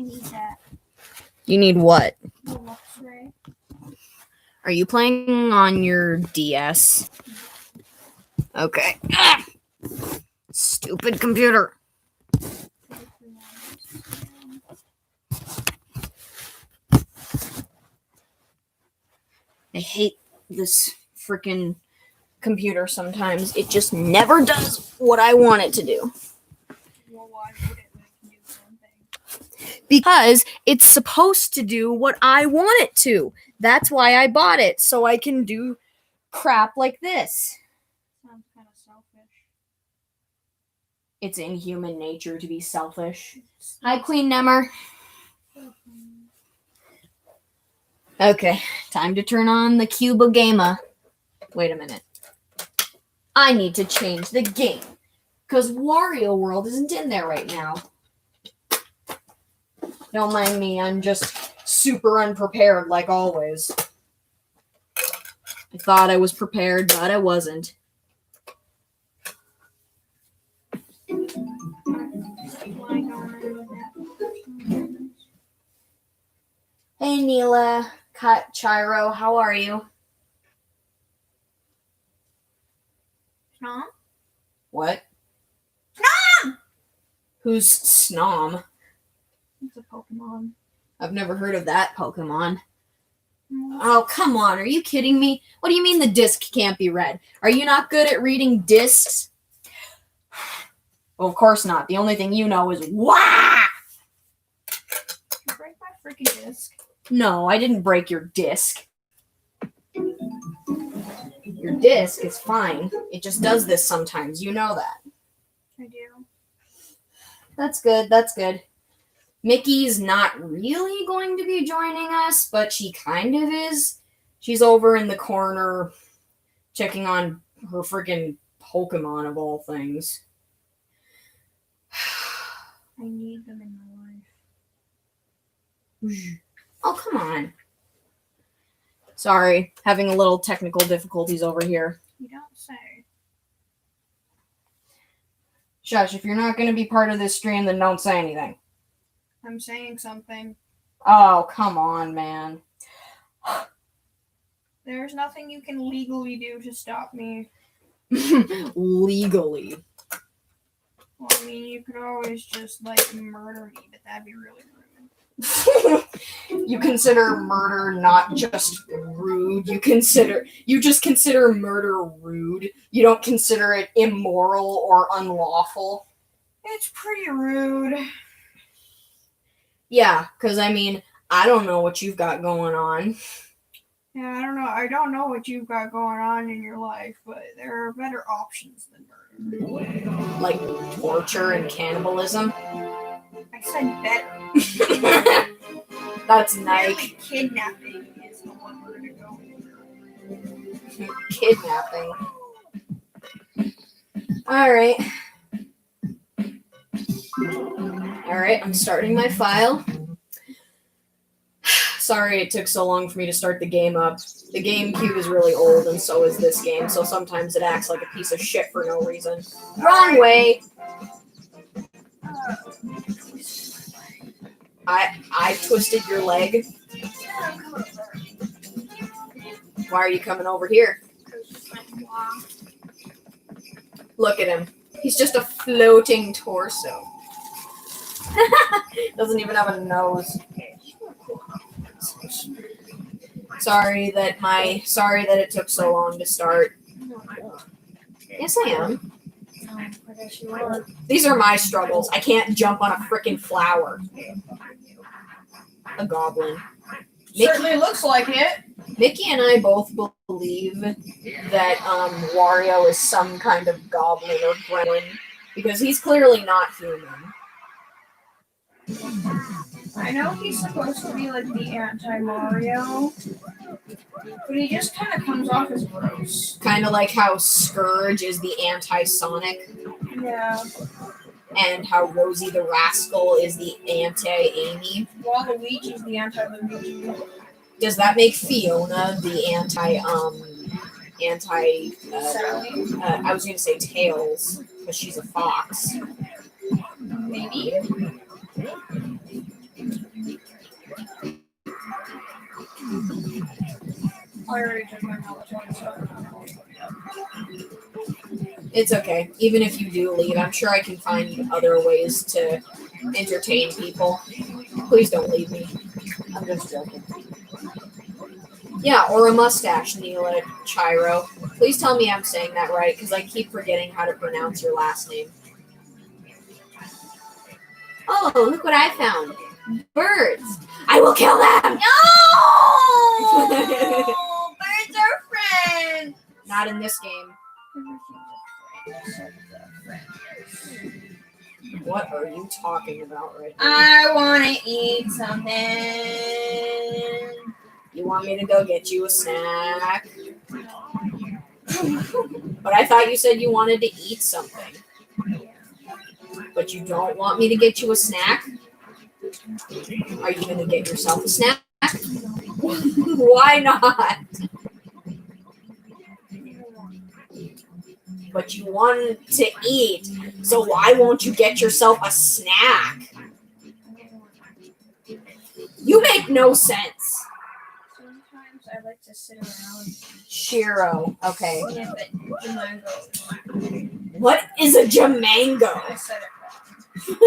need that. You need what? The X-ray. Are you playing on your DS? Okay. Ah! Stupid computer. I hate this freaking computer sometimes. It just never does what I want it to do. Well, why would it do something? Because it's supposed to do what I want it to. That's why I bought it, so I can do crap like this. Sounds kind of selfish. It's in human nature to be selfish. Hi, Queen Nemmer. Okay, time to turn on the Cuba Gamer. Wait a minute. I need to change the game, because Wario World isn't in there right now. Don't mind me, I'm just super unprepared like always. I thought I was prepared, but I wasn't. Hey, Neela, Chiro, how are you? Snom? What? Snom! Who's Snom? It's a Pokemon. I've never heard of that Pokemon. Oh, come on. Are you kidding me? What do you mean the disc can't be read? Are you not good at reading discs? Well, of course not. The only thing you know is wah! Did you break my freaking disc? No, I didn't break your disc. Your disc is fine. It just does this sometimes. You know that. I do. That's good. That's good. Mickey's not really going to be joining us, but she kind of is. She's over in the corner checking on her freaking Pokemon of all things. I need them in my life. Oh, come on. Sorry, having a little technical difficulties over here. You don't say. Shush, if you're not going to be part of this stream, then don't say anything. I'm saying something. Oh, come on, man. There's nothing you can legally do to stop me. Legally. Well, I mean, you could always just, murder me, but that'd be really rude. You consider murder not just rude. You just consider murder rude. You don't consider it immoral or unlawful. It's pretty rude. Yeah, because, I mean, I don't know what you've got going on. Yeah, I don't know. I don't know what you've got going on in your life, but there are better options than murder. Like torture and cannibalism. I said better. That's Apparently nice. kidnapping is the one we're gonna go with. Kidnapping. Alright. Alright, I'm starting my file. Sorry it took so long for me to start the game up. The GameCube is really old, and so is this game, so sometimes it acts like a piece of shit for no reason. Wrong way! I twisted your leg. Why are you coming over here? Look at him. He's just a floating torso. Doesn't even have a nose. Sorry that it took so long to start. Yes, I am. These are my struggles. I can't jump on a frickin' flower. A goblin. Certainly looks like it. Mickey and I both believe that Wario is some kind of goblin or gremlin because he's clearly not human. I know he's supposed to be like the anti-Mario, but he just kind of comes off as gross. Kind of like how Scourge is the anti-Sonic. Yeah. And how Rosie the Rascal is the anti-Amy. Waluigi's the anti-Luigi. Does that make Fiona the I was going to say Tails, because she's a fox. Maybe. already took my melatonin, so I'm not going to It's okay. Even if you do leave, I'm sure I can find other ways to entertain people. Please don't leave me. I'm just joking. Yeah, or a mustache, Neela Chiro. Please tell me I'm saying that right, because I keep forgetting how to pronounce your last name. Oh, look what I found. Birds. I will kill them! No! Birds are friends! Not in this game. What are you talking about right now? I want to eat something. You want me to go get you a snack? But I thought you said you wanted to eat something. But you don't want me to get you a snack? Are you going to get yourself a snack? Why not? But you want to eat, so why won't you get yourself a snack? You make no sense. Sometimes I like to sit around. Shiro, okay. Sniff at Jamangos. What is a Jamango? I said it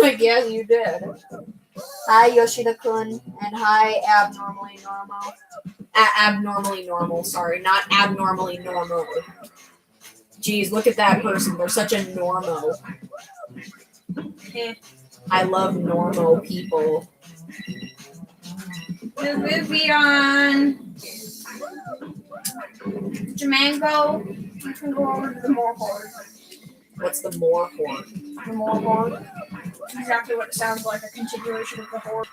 I guess you did. Hi, Yoshida-kun, and hi, abnormally normal. Abnormally normal, sorry, not abnormally normal. Jeez, look at that person. They're such a normo. I love normo people. The movie on Jamango. You can go over to the more horde. What's the more horde? The more horde. Exactly what it sounds like, a continuation of the horde.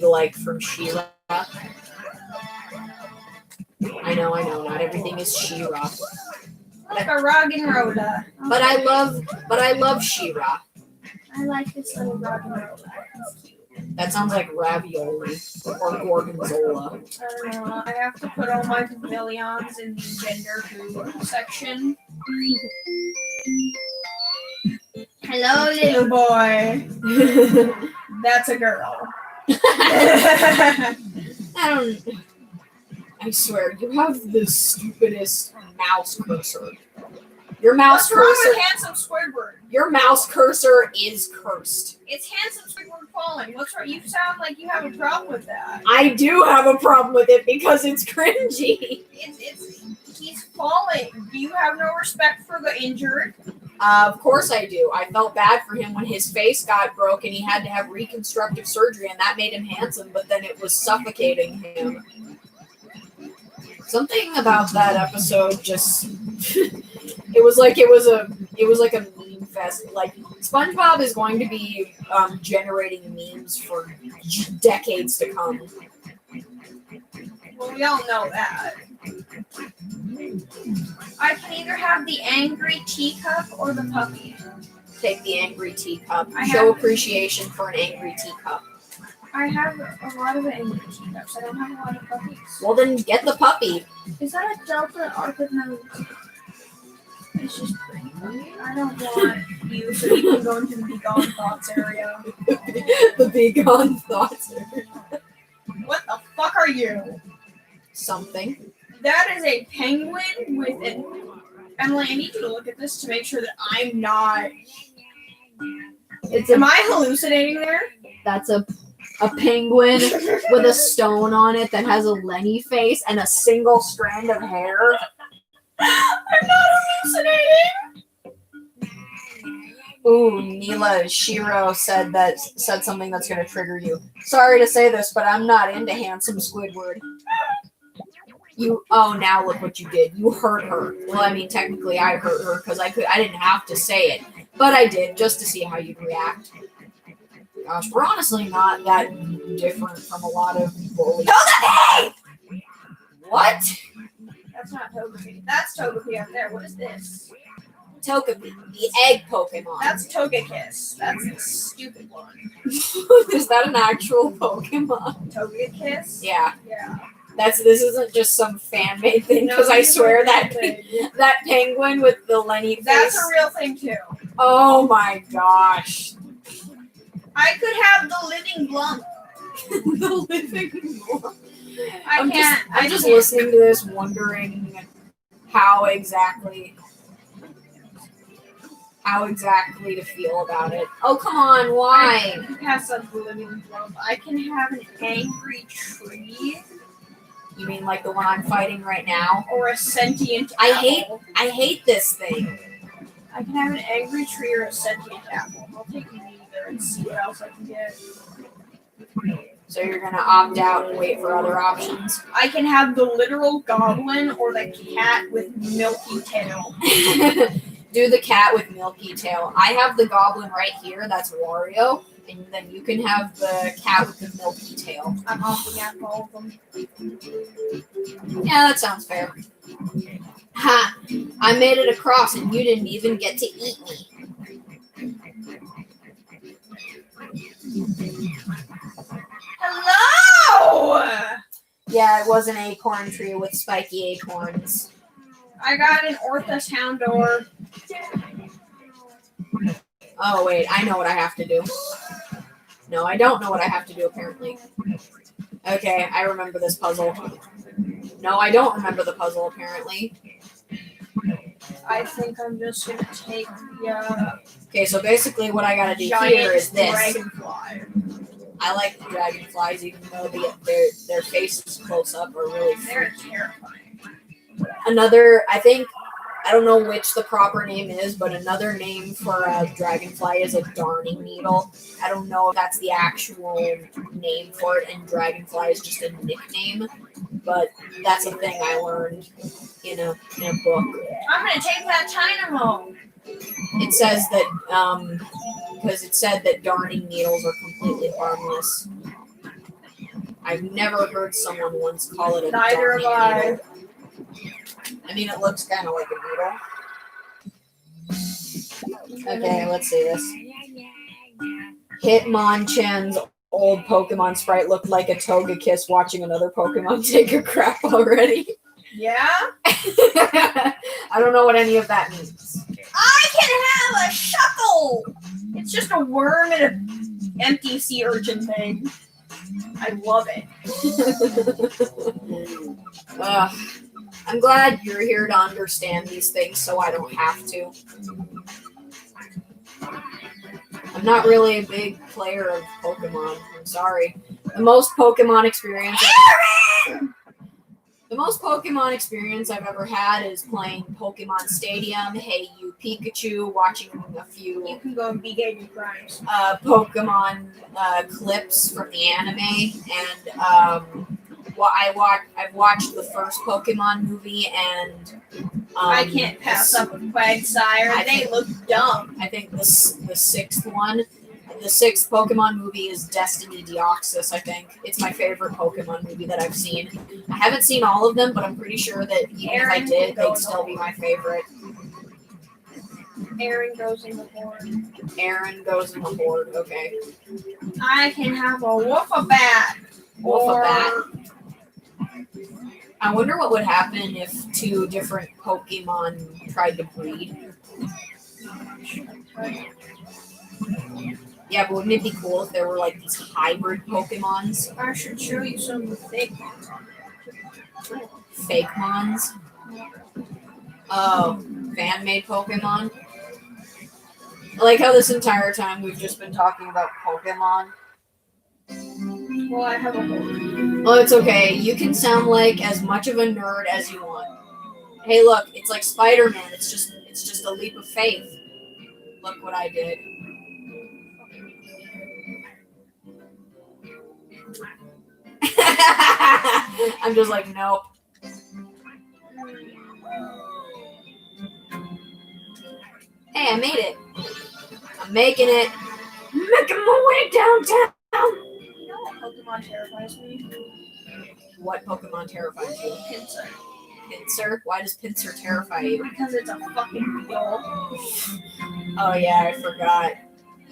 Like from Shiro. I know, not everything is Shira. Like a Roggenrola. But I love Shira. I like this little Roggenrola. He's cute. That sounds like ravioli or gorgonzola. I don't know. I have to put all my pavilions in the gender food section. Hello, little boy. That's a girl. I swear, you have the stupidest mouse cursor. Your mouse What's wrong cursor. with handsome Squidward? Your mouse cursor is cursed. It's handsome Squidward falling. What's wrong? You sound like you have a problem with that. I do have a problem with it because it's cringy. He's falling. Do you have no respect for the injured? Of course I do. I felt bad for him when his face got broken. He had to have reconstructive surgery, and that made him handsome, but then it was suffocating him. Something about that episode just it was like a meme fest. Like SpongeBob is going to be generating memes for decades to come. Well, we all know that. I can either have the angry teacup or the puppy. Take the angry teacup. I Show have- appreciation for an angry teacup. I have a lot of angry teacups. I don't have a lot of puppies. Well, then get the puppy. Is that a Delta Arctic nose? It's just pretty. I don't want you so you can go into the Begone Thoughts area. The Begone Thoughts. What the fuck are you? Something. That is a penguin with an... Emily, I need you to look at this to make sure that I'm not... Am I hallucinating there? That's a penguin with a stone on it that has a Lenny face and a single strand of hair. I'm not hallucinating! Ooh, Neela Shiro said something that's going to trigger you. Sorry to say this, but I'm not into handsome Squidward. Now look what you did. You hurt her. Well, I mean, technically I hurt her because I didn't have to say it, but I did just to see how you'd react. Gosh, we're honestly not that different from a lot of bullies. Togepi! What? That's not Togepi. That's Togepi up there. What is this? Togepi, the egg Pokemon. That's Togekiss. That's the stupid one. Is that an actual Pokemon? Togekiss? Yeah. Yeah. This isn't just some fan-made thing, No, because I it's a swear real that thing. that penguin with the Lenny face. That's a real thing too. Oh my gosh. I could have the living Blump. The living I'm just listening to this, wondering how exactly to feel about it. Oh, come on, why? I can pass up the living world. I can have an angry tree. You mean like the one I'm fighting right now? Or a sentient I apple. hate this thing. I can have an angry tree or a sentient apple. I'll take neither and see what else I can get. So you're gonna opt out and wait for other options? I can have the literal goblin or the cat with milky tail. Do the cat with milky tail. I have the goblin right here. That's Wario. And then you can have the cat with the milky tail. I'm opting out for all of them. Yeah, that sounds fair. Ha! I made it across and you didn't even get to eat me. Hello! Yeah, it was an acorn tree with spiky acorns. I got an Orthus Houndor. Oh, wait, I know what I have to do. No, I don't know what I have to do, apparently. Okay, I remember this puzzle. No, I don't remember the puzzle, apparently. I think I'm just gonna take the Okay, so basically what I gotta do here is this. Dragonfly. I like the dragonflies, even though their faces close up are really They're freaky. terrifying. Another, I don't know which the proper name is, but another name for a dragonfly is a darning needle. I don't know if that's the actual name for it, and dragonfly is just a nickname, but that's a thing I learned in a book. I'm gonna take that Dynamo. It says that, because it said that darning needles are completely harmless. I've never heard someone once call it a Neither darning have I. needle. I mean, it looks kind of like a needle. Okay, let's see this. Hitmonchan's old Pokemon sprite looked like a Togekiss watching another Pokemon take a crap already. Yeah? I don't know what any of that means. I can have a Shuckle! It's just a worm and an empty sea urchin thing. I love it. I'm glad you're here to understand these things so I don't have to. I'm not really a big player of Pokemon. I'm sorry. The most Pokemon experience I've ever had is playing Pokemon Stadium, Hey You Pikachu, watching a few You can go and be gay and crimes. Pokemon clips from the anime, and I've watched the first Pokemon movie, and I can't pass up a Quagsire. They look dumb. I think the sixth Pokemon movie is Destiny Deoxys, I think. It's my favorite Pokemon movie that I've seen. I haven't seen all of them, but I'm pretty sure that even if I did, they'd still be my favorite. Aaron goes in the horde. Aaron goes in the horde, okay. I can have a Woofabat. Woofabat. I wonder what would happen if two different Pokemon tried to breed. Yeah, but wouldn't it be cool if there were like these hybrid Pokemons? I should show you some of the fake ones. Fake mons? Oh, fan-made Pokemon? I like how this entire time we've just been talking about Pokemon. Well, I have a horde. Well, it's okay. You can sound like as much of a nerd as you want. Hey, look, it's like SpiderMan. It's just a leap of faith. Look what I did. I'm just like, nope. Hey, I made it. I'm making it. Making my way downtown. You know what Pokemon terrifies me? What Pokemon terrifies you? Pinsir. Pinsir? Why does Pinsir terrify you? Because it's a fucking beetle. Oh yeah, I forgot.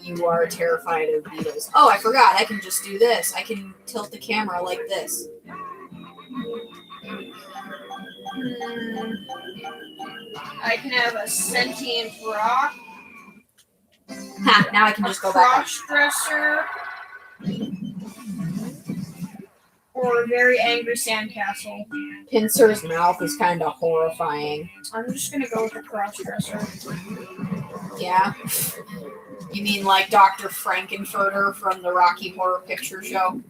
You are terrified of beetles. Oh, I forgot. I can just do this. I can tilt the camera like this. I can have a sentient rock. Ha! Now I can just go back. Cross-dresser. or a very angry sandcastle. Pincer's mouth is kind of horrifying. I'm just gonna go with the crossdresser. Yeah. You mean like Dr. Frankenfurter from the Rocky Horror Picture Show?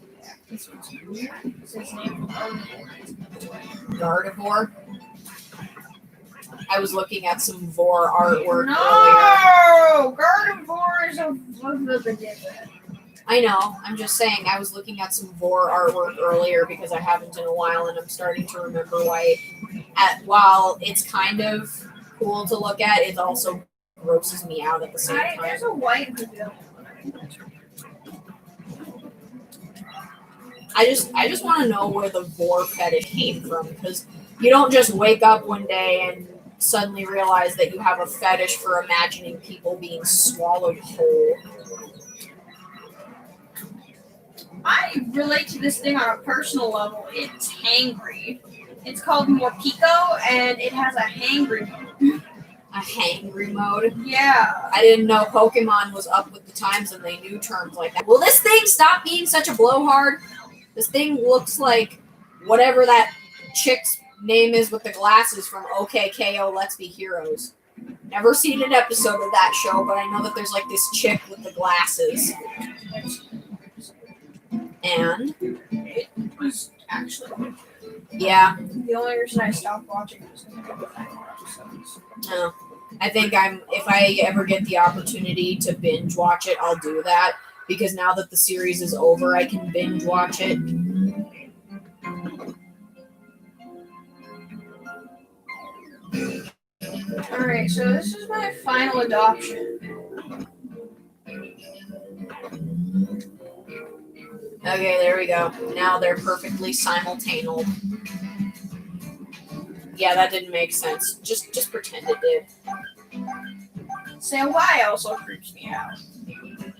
This is his name. Gardevoir? I was looking at some Vor artwork earlier. No! Gardevoir is a different. I know. I'm just saying. I was looking at some Vor artwork earlier because I haven't in a while, and I'm starting to remember why. While it's kind of cool to look at, it also grosses me out at the same time. There's a white pavilion. I just want to know where the Vor fetish came from, because you don't just wake up one day and suddenly realize that you have a fetish for imagining people being swallowed whole. I relate to this thing on a personal level. It's hangry. It's called Morpeko, and it has a hangry mode. A hangry mode? Yeah. I didn't know Pokemon was up with the times and they knew terms like that. Will this thing stop being such a blowhard? This thing looks like whatever that chick's name is with the glasses from OKKO Let's Be Heroes. Never seen an episode of that show, but I know that there's like this chick with the glasses. And? It was actually... Yeah. The only reason I stopped watching was because I got more episodes. No. I think if I ever get the opportunity to binge watch it, I'll do that. Because now that the series is over, I can binge watch it. Alright, so this is my final adoption. Okay, there we go. Now they're perfectly simultaneous. Yeah, that didn't make sense. Just pretend it did. Sail by also creeps me out.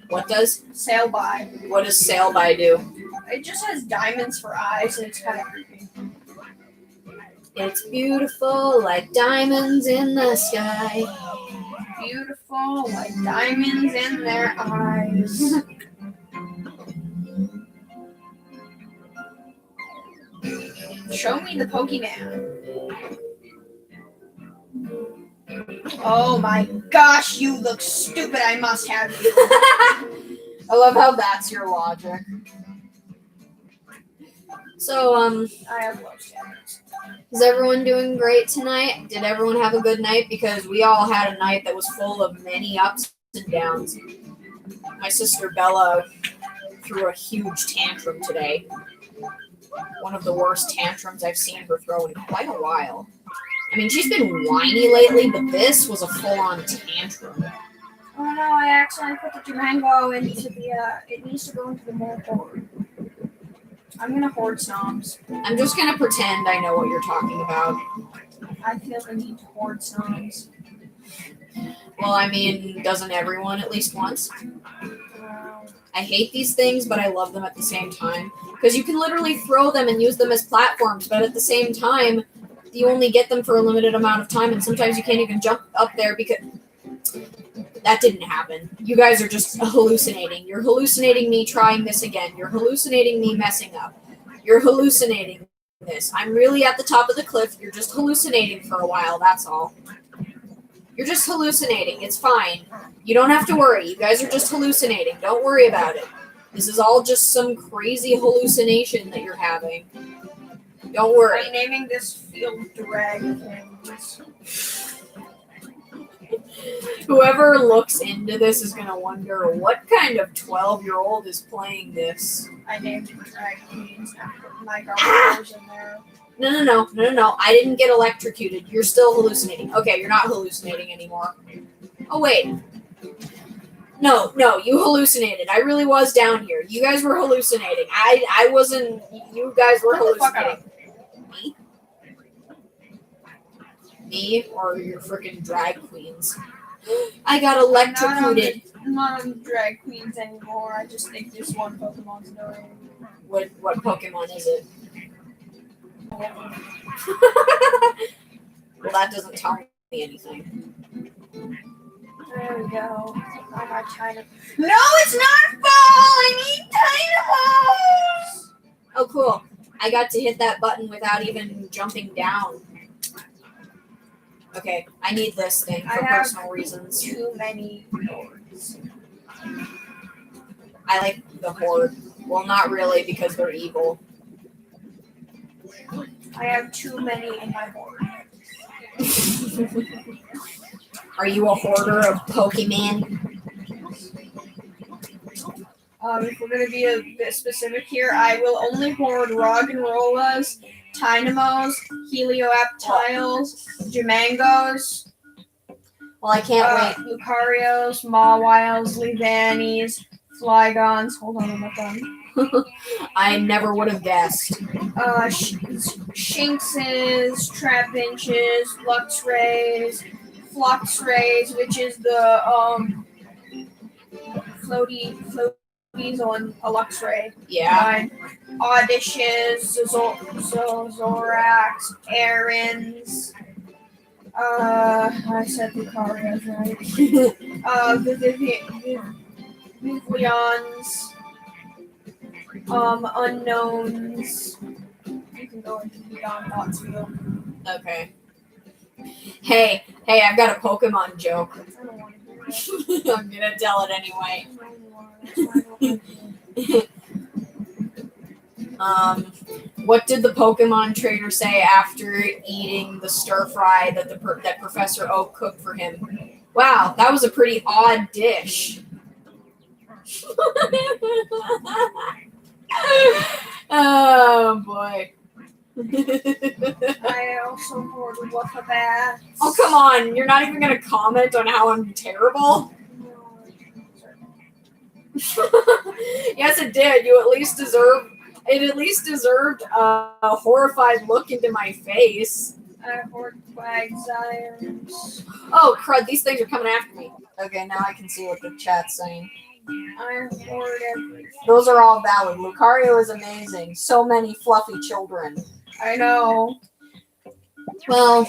What does? Sail by. What does sail by do? It just has diamonds for eyes, and it's kind of creepy. It's beautiful like diamonds in the sky. Beautiful like diamonds in their eyes. Show me the Pokemon. Oh my gosh, you look stupid. I must have you. I love how that's your logic. So, I have low standards. is everyone doing great tonight? Did everyone have a good night? Because we all had a night that was full of many ups and downs. My sister Bella threw a huge tantrum today. One of the worst tantrums I've seen her throw in quite a while. I mean, she's been whiny lately, but this was a full-on tantrum. Oh no, I accidentally put the Durango into the, it needs to go into the mold hoard. I'm gonna hoard snoms. I'm just gonna pretend I know what you're talking about. I feel the need to hoard snoms. Well, I mean, doesn't everyone at least once? I hate these things, but I love them at the same time. Because you can literally throw them and use them as platforms, but at the same time, you only get them for a limited amount of time, and sometimes you can't even jump up there because... That didn't happen. You guys are just hallucinating. You're hallucinating me trying this again. You're hallucinating me messing up. You're hallucinating this. I'm really at the top of the cliff. You're just hallucinating for a while, that's all. You're just hallucinating. It's fine. You don't have to worry. You guys are just hallucinating. Don't worry about it. This is all just some crazy hallucination that you're having. Don't worry. I'm naming this field Dragonflies. Whoever looks into this is going to wonder what kind of 12-year-old is playing this. I named it Dragonflies after my girlfriend's in there. No. I didn't get electrocuted. You're still hallucinating. Okay, you're not hallucinating anymore. Oh, wait. No, you hallucinated. I really was down here. You guys were hallucinating. I wasn't. You guys were hallucinating. Me? Me or your freaking drag queens? I got electrocuted. I'm not on the drag queens anymore. I just think this one Pokemon's annoying. What Pokemon is it? Well, that doesn't tell me anything. There we go. I got China. No, it's not fall! I need Dynamos! Oh, cool. I got to hit that button without even jumping down. Okay, I need this thing for personal reasons. Too many hordes. I like the horde. Well, not really because they're evil. I have too many in my horde. Are you a hoarder of Pokemon? If we're going to be a bit specific here, I will only hoard Roggenrollas, Tynamos, Helioaptiles, Jumangos, Well, I can't wait. Lucarios, Mawiles, Levanis, Flygons. Hold on, I'm not done. I never would have guessed. Shinxes, Trapinches, Luxrays, Fluxrays, which is the floaties on a Luxray. Yeah. Audishes, Zorax, Aarons. I said Lucarios, right? Vivians. Unknowns. You can go into Beyond Thoughts Wheel. Okay. Hey, I've got a Pokemon joke. I don't want to hear it. I'm gonna tell it anyway. What did the Pokemon trainer say after eating the stir fry that Professor Oak cooked for him? Wow, that was a pretty odd dish. Oh boy. I also hoard Wuffabats. Oh come on, you're not even gonna comment on how I'm terrible? Yes, it did. You at least deserved a horrified look into my face. I hoard Quagsires. Oh crud, these things are coming after me. Okay, now I can see what the chat's saying. I hoard everything. Those are all valid. Lucario is amazing. So many fluffy children. I know. Well,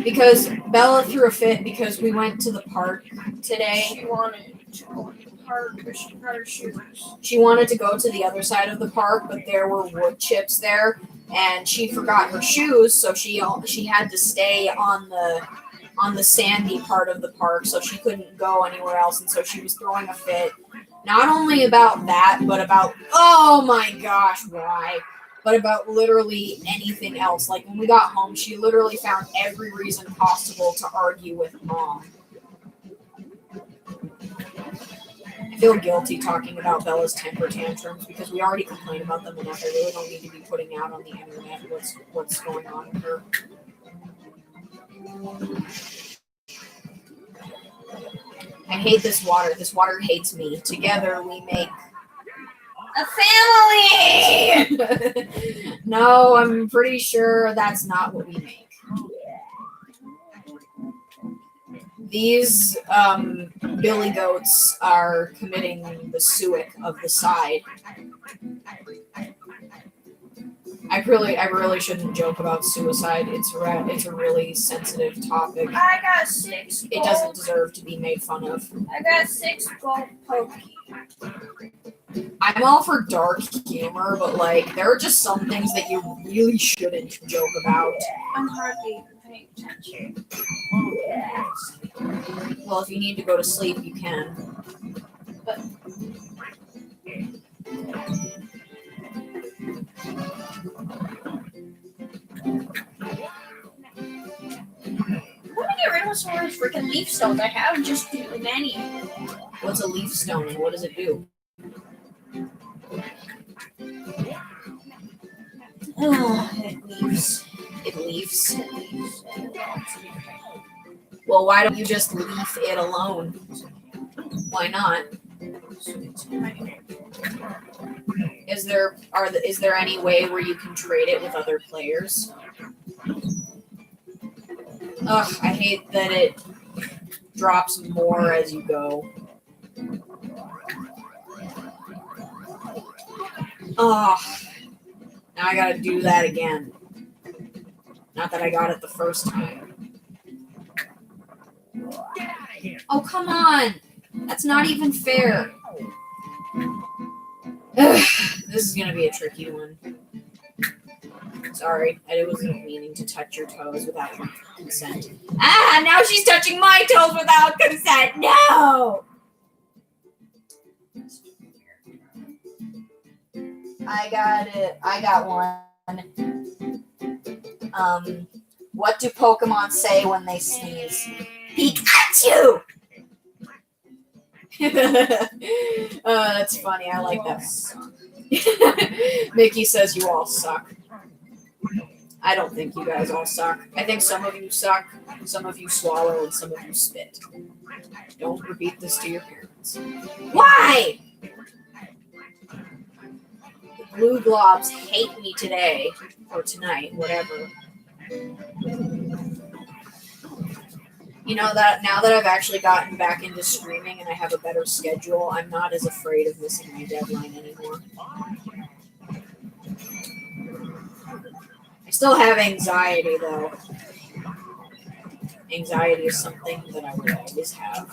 because Bella threw a fit because we went to the park today. She wanted to go to the park, but she got her shoes. She wanted to go to the other side of the park, but there were wood chips there, and she forgot her shoes, so she had to stay on the sandy part of the park, so she couldn't go anywhere else, and so she was throwing a fit. Not only about that, but about, oh my gosh, why? But about literally anything else. Like when we got home, she literally found every reason possible to argue with Mom. I feel guilty talking about Bella's temper tantrums because we already complained about them enough. I really don't need to be putting out on the internet what's going on with her. I hate this water. This water hates me. Together we make a family! No, I'm pretty sure that's not what we make. These billy goats are committing the suic of the side. I really shouldn't joke about suicide. It's a really sensitive topic. I got 6 gold. It doesn't deserve to be made fun of. I got 6 gold Poké. I'm all for dark humor, but like there are just some things that you really shouldn't joke about. I'm hardly even paying attention. Well, if you need to go to sleep, you can. But I'm gonna get rid of some of those freaking leaf stones. I have just too many. What's a leaf stone and what does it do? It leaves. It leaves. Well, why don't you just leave it alone? Why not? Is there any way where you can trade it with other players? Ugh, I hate that it drops more as you go. Oh, now I gotta do that again. Not that I got it the first time. Oh, come on! That's not even fair. Ugh, this is gonna be a tricky one. Sorry, I wasn't meaning to touch your toes without consent. Ah, now she's touching my toes without consent. No! I got it. I got one. What do Pokemon say when they sneeze? Pikachu! That's funny. I like that. Mickey says you all suck. I don't think you guys all suck. I think some of you suck, some of you swallow, and some of you spit. Don't repeat this to your parents. Why? The Blue Globs hate me today, or tonight, whatever. You know that now that I've actually gotten back into streaming and I have a better schedule, I'm not as afraid of missing my deadline anymore. I still have anxiety, though. Anxiety is something that I will always have.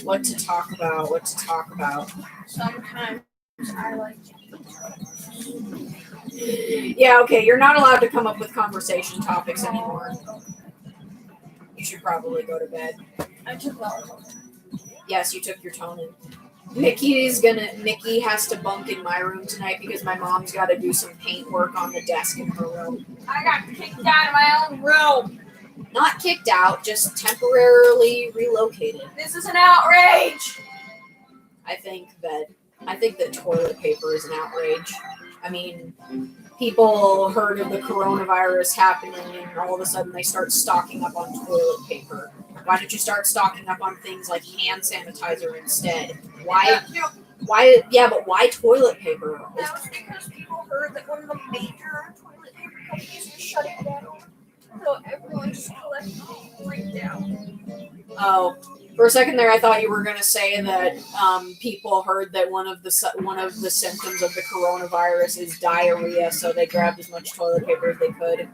What to talk about. Sometimes I like to eat. Yeah, okay, you're not allowed to come up with conversation topics anymore. You should probably go to bed. I took volleyball. Yes, you took your tonin. Mickey has to bunk in my room tonight because my mom's got to do some paint work on the desk in her room. I got kicked out of my own room. Not kicked out, just temporarily relocated. This is an outrage. I think that toilet paper is an outrage. I mean, people heard of the coronavirus happening and all of a sudden they start stocking up on toilet paper. Why don't you start stocking up on things like hand sanitizer instead? Why? Yeah, but why toilet paper? That was because people heard that one of the major toilet paper companies was shutting down. So everyone just collectively freaked out. Oh, for a second there, I thought you were going to say that people heard that one of the symptoms of the coronavirus is diarrhea, so they grabbed as much toilet paper as they could.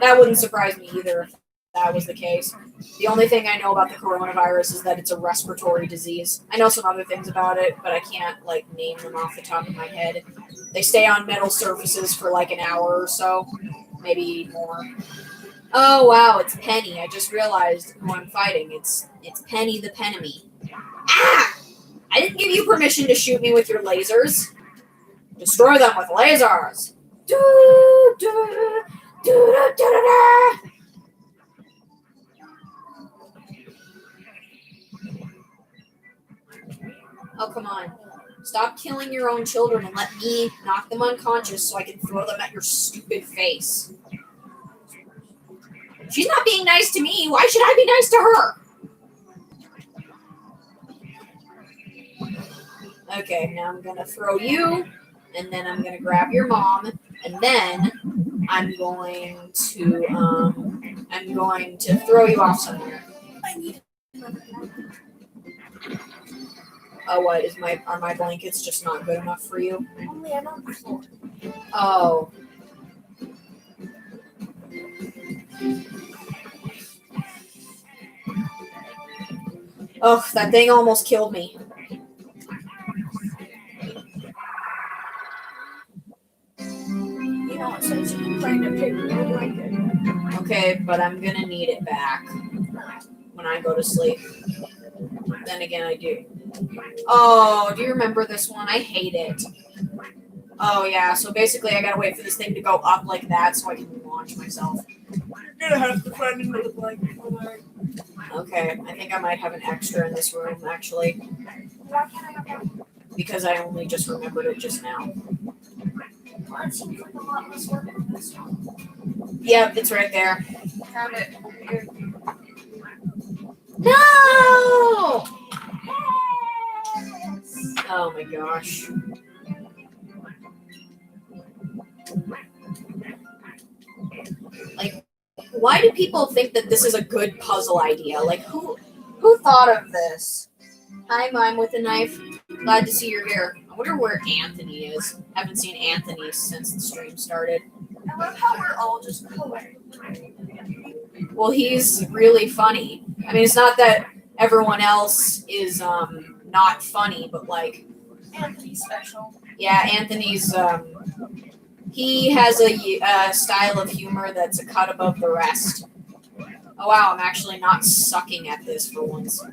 That wouldn't surprise me either if that was the case. The only thing I know about the coronavirus is that it's a respiratory disease. I know some other things about it, but I can't name them off the top of my head. They stay on metal surfaces for an hour or so, maybe more. Oh wow, it's Penny. I just realized who I'm fighting. It's Penny the Penemy. Ah! I didn't give you permission to shoot me with your lasers. Destroy them with lasers. Do, do, do, do, do, do. Oh, come on. Stop killing your own children and let me knock them unconscious so I can throw them at your stupid face. She's not being nice to me. Why should I be nice to her? Okay, now I'm going to throw you, and then I'm going to grab your mom, and then I'm going to throw you off somewhere. Oh, what? Are my blankets just not good enough for you? Only I'm on the floor. Oh. Oh, that thing almost killed me. You know, it says you can find a paper blanket. Okay, but I'm gonna need it back when I go to sleep. Then again, I do. Oh, do you remember this one? I hate it. Oh, yeah, so basically I gotta wait for this thing to go up like that so I can launch myself. You're gonna have to find another blanket for that. Okay, I think I might have an extra in this room, actually. Why can't I have one? Because I only just remembered it just now. Well, it seems like a lot less work than this one. Yep, it's right there. Found it. Here. No! Oh my gosh. Why do people think that this is a good puzzle idea? Who thought of this? Hi, Mime with a knife. Glad to see you're here. I wonder where Anthony is. Haven't seen Anthony since the stream started. I love how we're all just colored. Well, he's really funny. I mean, it's not that everyone else is not funny, but like Anthony's special. yeah, Anthony's he has a style of humor that's a cut above the rest. Oh wow, I'm actually not sucking at this for once.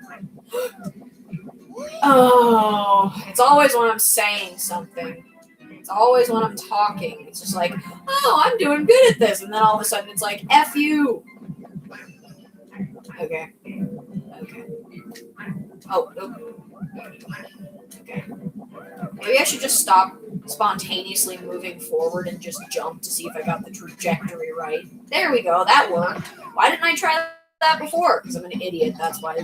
Oh, it's always when I'm saying something. It's always when I'm talking. It's just like, oh, I'm doing good at this. And then all of a sudden it's like, F you. Okay. Okay. Oh, okay. Maybe I should just stop spontaneously moving forward and just jump to see if I got the trajectory right. There we go. That worked. Why didn't I try that before? Because I'm an idiot. That's why.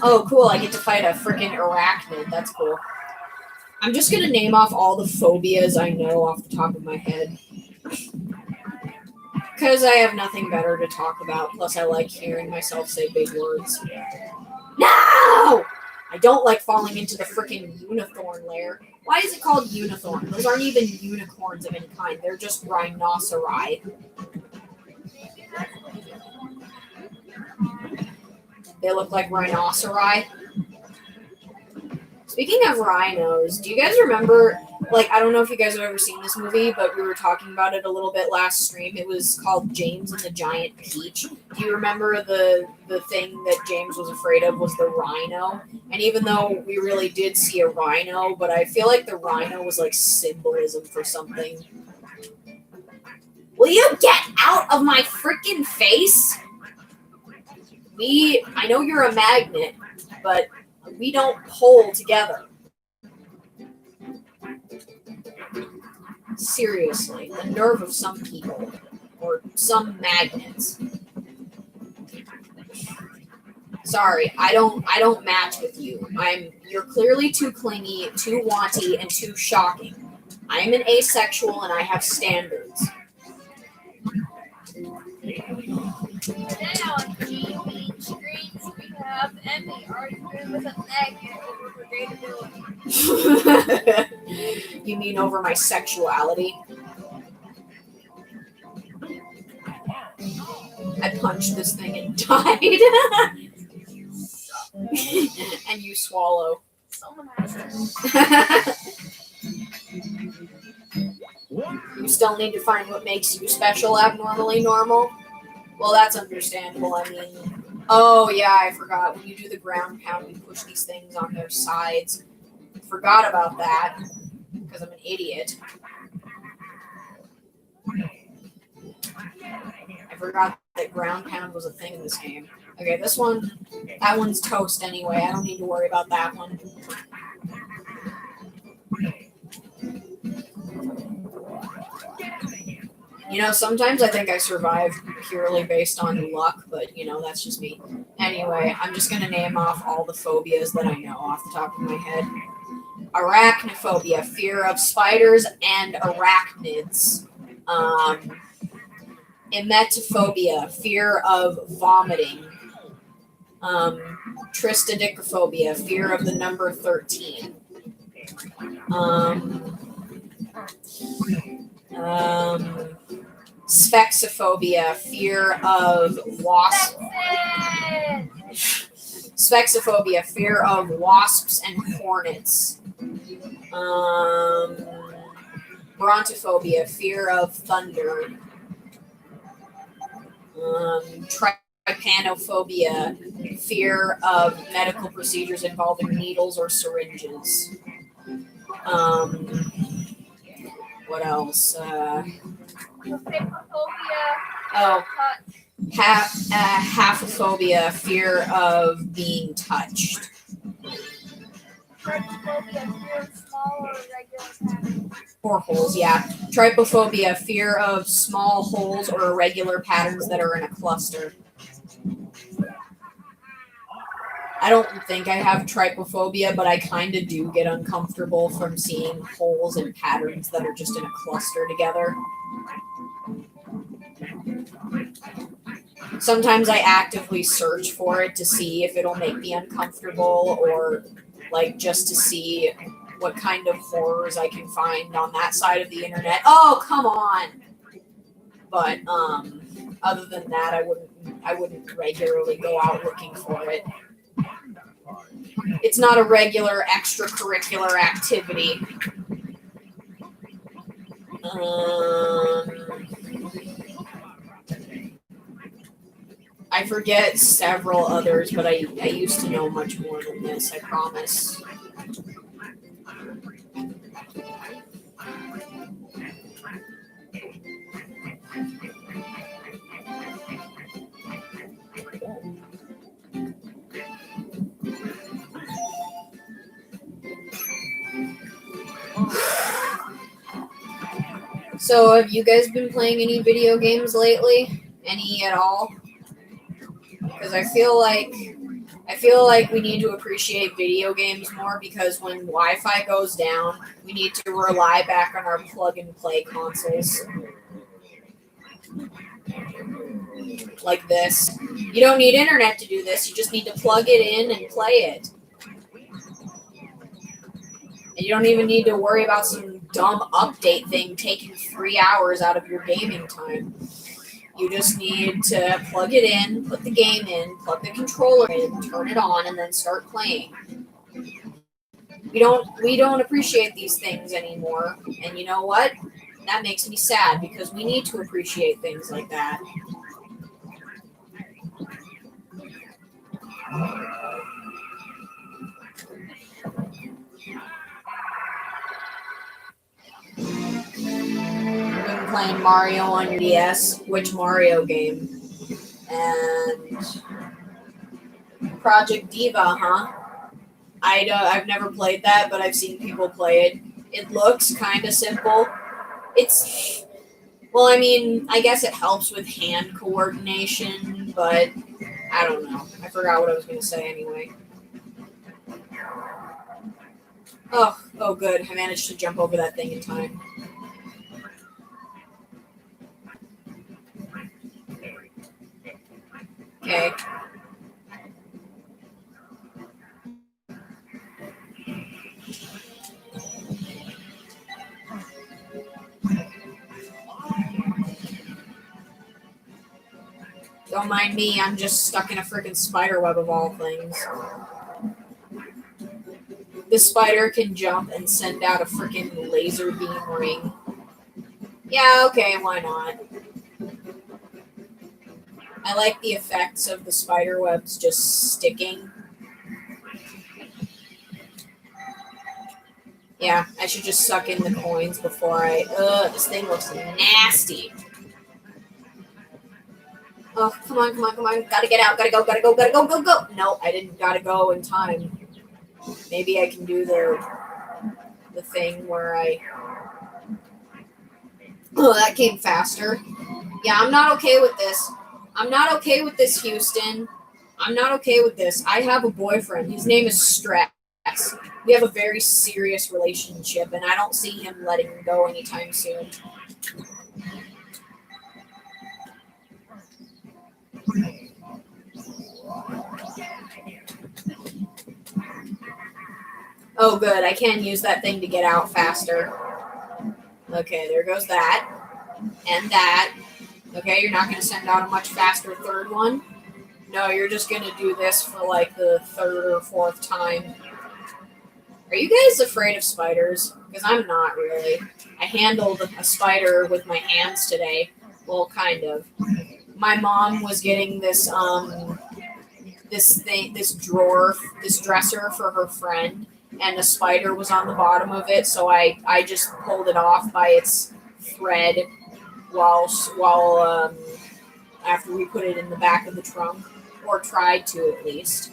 Oh, cool. I get to fight a freaking arachnid. That's cool. I'm just going to name off all the phobias I know off the top of my head. Because I have nothing better to talk about. Plus, I like hearing myself say big words. No! I don't like falling into the freaking unicorn lair. Why is it called unicorn? Those aren't even unicorns of any kind. They're just rhinoceri. They look like rhinoceri. Speaking of rhinos, do you guys remember, like, I don't know if you guys have ever seen this movie, but we were talking about it a little bit last stream. It was called James and the Giant Peach. Do you remember the thing that James was afraid of was the rhino? And even though we really did see a rhino, but I feel like the rhino was like symbolism for something. Will you get out of my freaking face? I know you're a magnet, but we don't pull together. Seriously, the nerve of some people, or some magnets. Sorry, I don't match with you. You're clearly too clingy, too wanty, and too shocking. I am an asexual and I have standards. Today on Green Screens we have Emmy arguing with a magnet over relatability. You mean over my sexuality? I punched this thing and died. And you swallow. Someone has to. You still need to find what makes you special, abnormally normal? Well, that's understandable. I mean, oh yeah, I forgot. When you do the ground pound, you push these things on their sides. Forgot about that because I'm an idiot. I forgot that ground pound was a thing in this game. Okay, that one's toast anyway. I don't need to worry about that one. You know, sometimes I think I survive purely based on luck, but, you know, that's just me. Anyway, I'm just going to name off all the phobias that I know off the top of my head. Arachnophobia, fear of spiders and arachnids. Emetophobia, fear of vomiting. Tristidicophobia, fear of the number 13. Spexophobia, fear of wasps. Spexophobia, fear of wasps and hornets. Brontophobia, fear of thunder. Trypanophobia, fear of medical procedures involving needles or syringes. What else? Haphophobia, fear of being touched. Trypophobia, fear of small or irregular patterns. Or holes, yeah. Trypophobia, fear of small holes or irregular patterns that are in a cluster. I don't think I have trypophobia, but I kind of do get uncomfortable from seeing holes and patterns that are just in a cluster together. Sometimes I actively search for it to see if it'll make me uncomfortable or like just to see what kind of horrors I can find on that side of the internet. Oh, come on. But other than that, I wouldn't I wouldn't regularly go out looking for it. It's not a regular extracurricular activity. I forget several others, but I used to know much more than this, I promise. So, have you guys been playing any video games lately? Any at all? Because I feel like we need to appreciate video games more, because when Wi-Fi goes down, we need to rely back on our plug-and-play consoles. Like this. You don't need internet to do this, you just need to plug it in and play it. And you don't even need to worry about some dumb update thing taking 3 hours out of your gaming time. You just need to plug it in, put the game in, plug the controller in, turn it on, and then start playing. We don't appreciate these things anymore. And you know what? That makes me sad, because we need to appreciate things like that. I've been playing Mario on your DS. Which Mario game? And Project Diva, huh? I've never played that, but I've seen people play it. It looks kind of simple. Well, I mean, I guess it helps with hand coordination, but I don't know. I forgot what I was going to say anyway. Oh, good. I managed to jump over that thing in time. Okay. Don't mind me, I'm just stuck in a freaking spider web of all things. The spider can jump and send out a freaking laser beam ring. Yeah, okay, why not? I like the effects of the spider webs just sticking. Yeah, I should just suck in the coins before I... this thing looks nasty. Oh, come on. Gotta get out, gotta go. No, I didn't gotta go in time. Maybe I can do the thing where I... Oh, that came faster. Yeah, I'm not okay with this. I'm not okay with this, Houston. I'm not okay with this. I have a boyfriend. His name is Stress. We have a very serious relationship, and I don't see him letting go anytime soon. Oh, good. I can use that thing to get out faster. Okay, there goes that. And that. Okay, you're not going to send out a much faster third one. No, you're just going to do this for like the third or fourth time. Are you guys afraid of spiders? Because I'm not really. I handled a spider with my hands today. Well, kind of. My mom was getting this this dresser for her friend, and a spider was on the bottom of it, so I just pulled it off by its thread while after we put it in the back of the trunk, or tried to at least.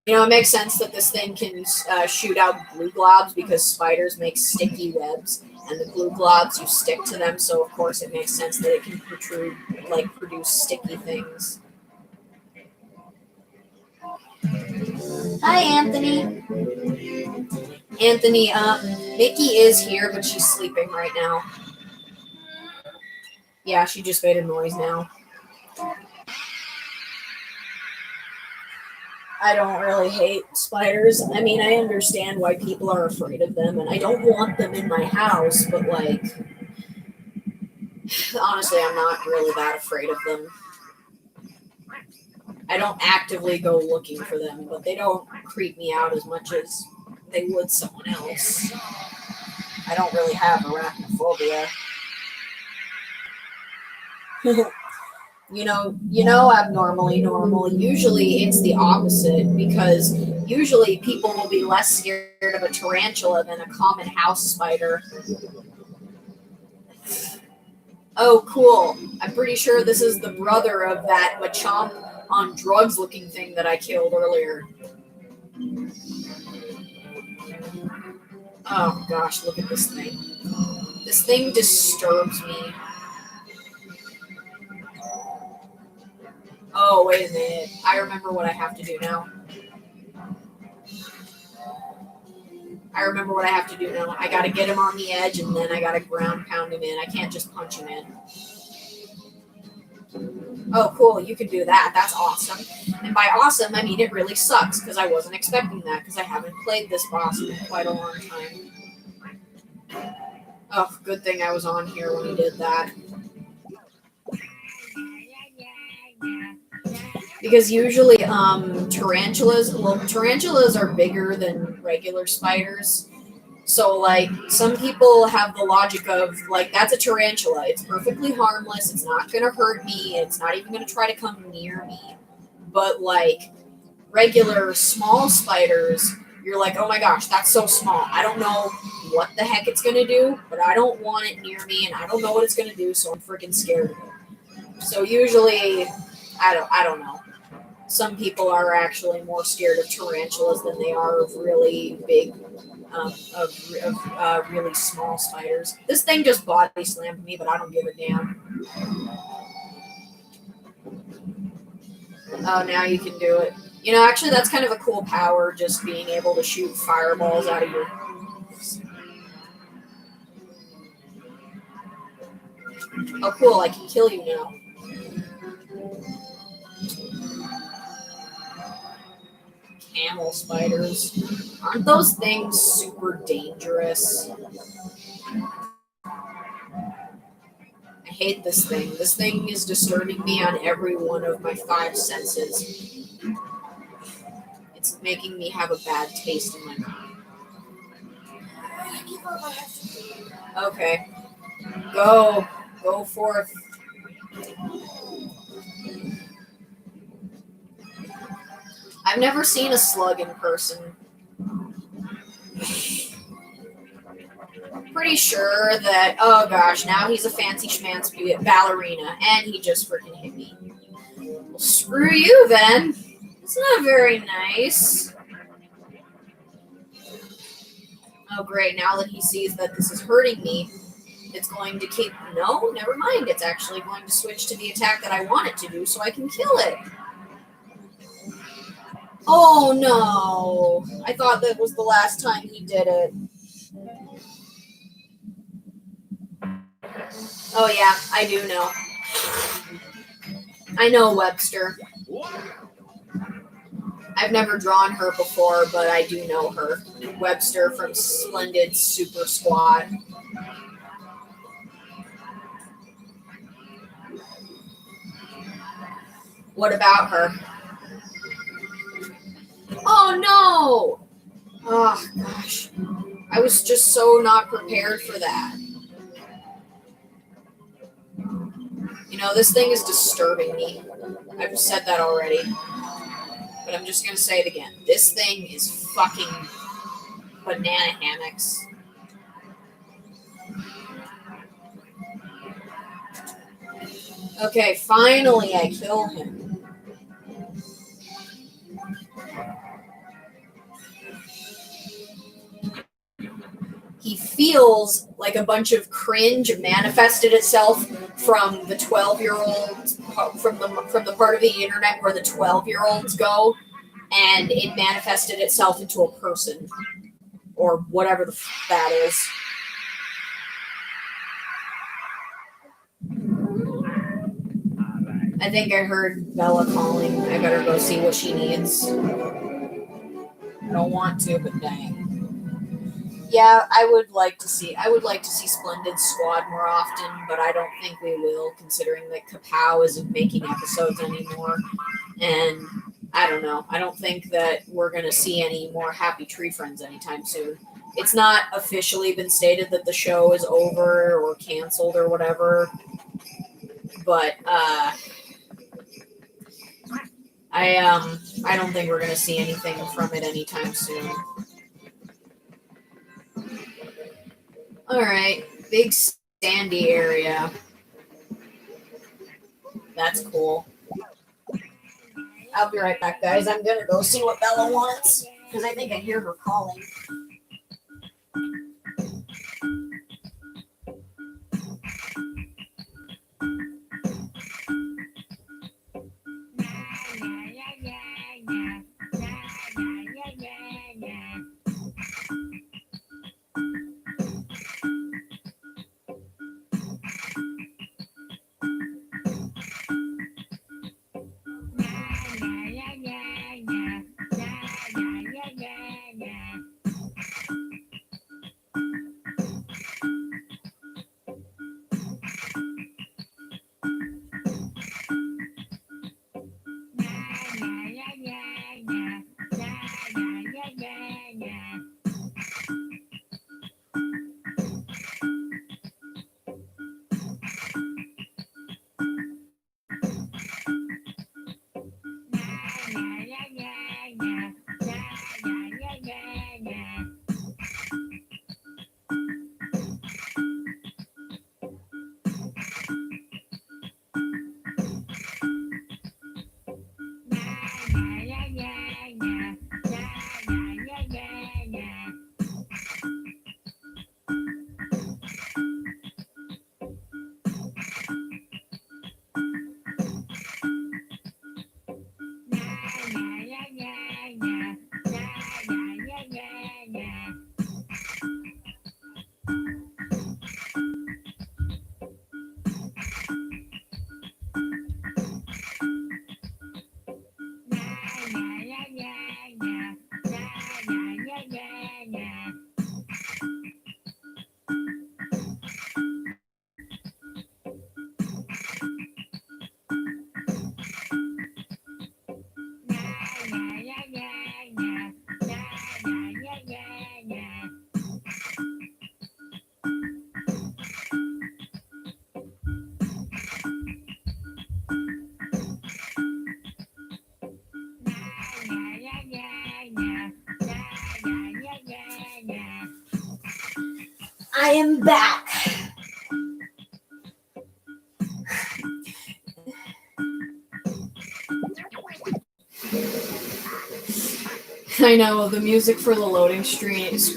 You know, it makes sense that this thing can shoot out glue globs, because spiders make sticky webs, and the glue globs, you stick to them, so of course it makes sense that it can produce sticky things. Hi, Anthony. Anthony, Mickey is here, but she's sleeping right now. Yeah, she just made a noise now. I don't really hate spiders. I mean, I understand why people are afraid of them, and I don't want them in my house, but, like, honestly, I'm not really that afraid of them. I don't actively go looking for them, but they don't creep me out as much as they would someone else. I don't really have arachnophobia. You know, abnormally normal. Usually it's the opposite, because usually people will be less scared of a tarantula than a common house spider. Oh, cool. I'm pretty sure this is the brother of that Machamp on drugs looking thing that I killed earlier. Oh gosh, look at this thing. This thing disturbs me. Oh, wait a minute. I remember what I have to do now. I gotta get him on the edge, and then I gotta ground pound him in. I can't just punch him in. Oh, cool. You can do that. That's awesome. And by awesome, I mean it really sucks, because I wasn't expecting that, because I haven't played this boss in quite a long time. Oh, good thing I was on here when he did that. Because usually, tarantulas are bigger than regular spiders. So, like, some people have the logic of, like, that's a tarantula. It's perfectly harmless. It's not going to hurt me. It's not even going to try to come near me. But, like, regular small spiders, you're like, oh my gosh, that's so small. I don't know what the heck it's going to do, but I don't want it near me, and I don't know what it's going to do, so I'm freaking scared of it. So usually, I don't know. Some people are actually more scared of tarantulas than they are of really big, really small spiders. This thing just body slammed me, but I don't give a damn. Oh, now you can do it. You know, actually, that's kind of a cool power, just being able to shoot fireballs out of your... Oh, cool, I can kill you now. Camel spiders. Aren't those things super dangerous? I hate this thing. This thing is disturbing me on every one of my 5 senses. It's making me have a bad taste in my mouth. Okay. Go. Go forth. I've never seen a slug in person. Pretty sure that, oh gosh, now he's a fancy schmancy ballerina, and he just freaking hit me. Well, screw you then. It's not very nice. Oh great, now that he sees that this is hurting me, it's going to keep, no, never mind. It's actually going to switch to the attack that I want it to do so I can kill it. Oh no, I thought that was the last time he did it. Oh yeah, I do know. I know Webster. I've never drawn her before, but I do know her. Webster from Splendid Super Squad. What about her? Oh no! Oh gosh. I was just so not prepared for that. You know, this thing is disturbing me. I've said that already. But I'm just going to say it again. This thing is fucking banana hammocks. Okay, finally I kill him. He feels like a bunch of cringe manifested itself from the 12-year-olds, from the part of the internet where the 12-year-olds go, and it manifested itself into a person, or whatever the that is. I think I heard Bella calling. I better go see what she needs. I don't want to, but dang. Yeah, I would like to see Splendid Squad more often, but I don't think we will, considering that Kapow isn't making episodes anymore. And I don't know. I don't think that we're gonna see any more Happy Tree Friends anytime soon. It's not officially been stated that the show is over or canceled or whatever, but I don't think we're gonna see anything from it anytime soon. Alright, big sandy area. That's cool. I'll be right back, guys. I'm gonna go see what Bella wants, because I think I hear her calling. I am back. I know, the music for the loading screen is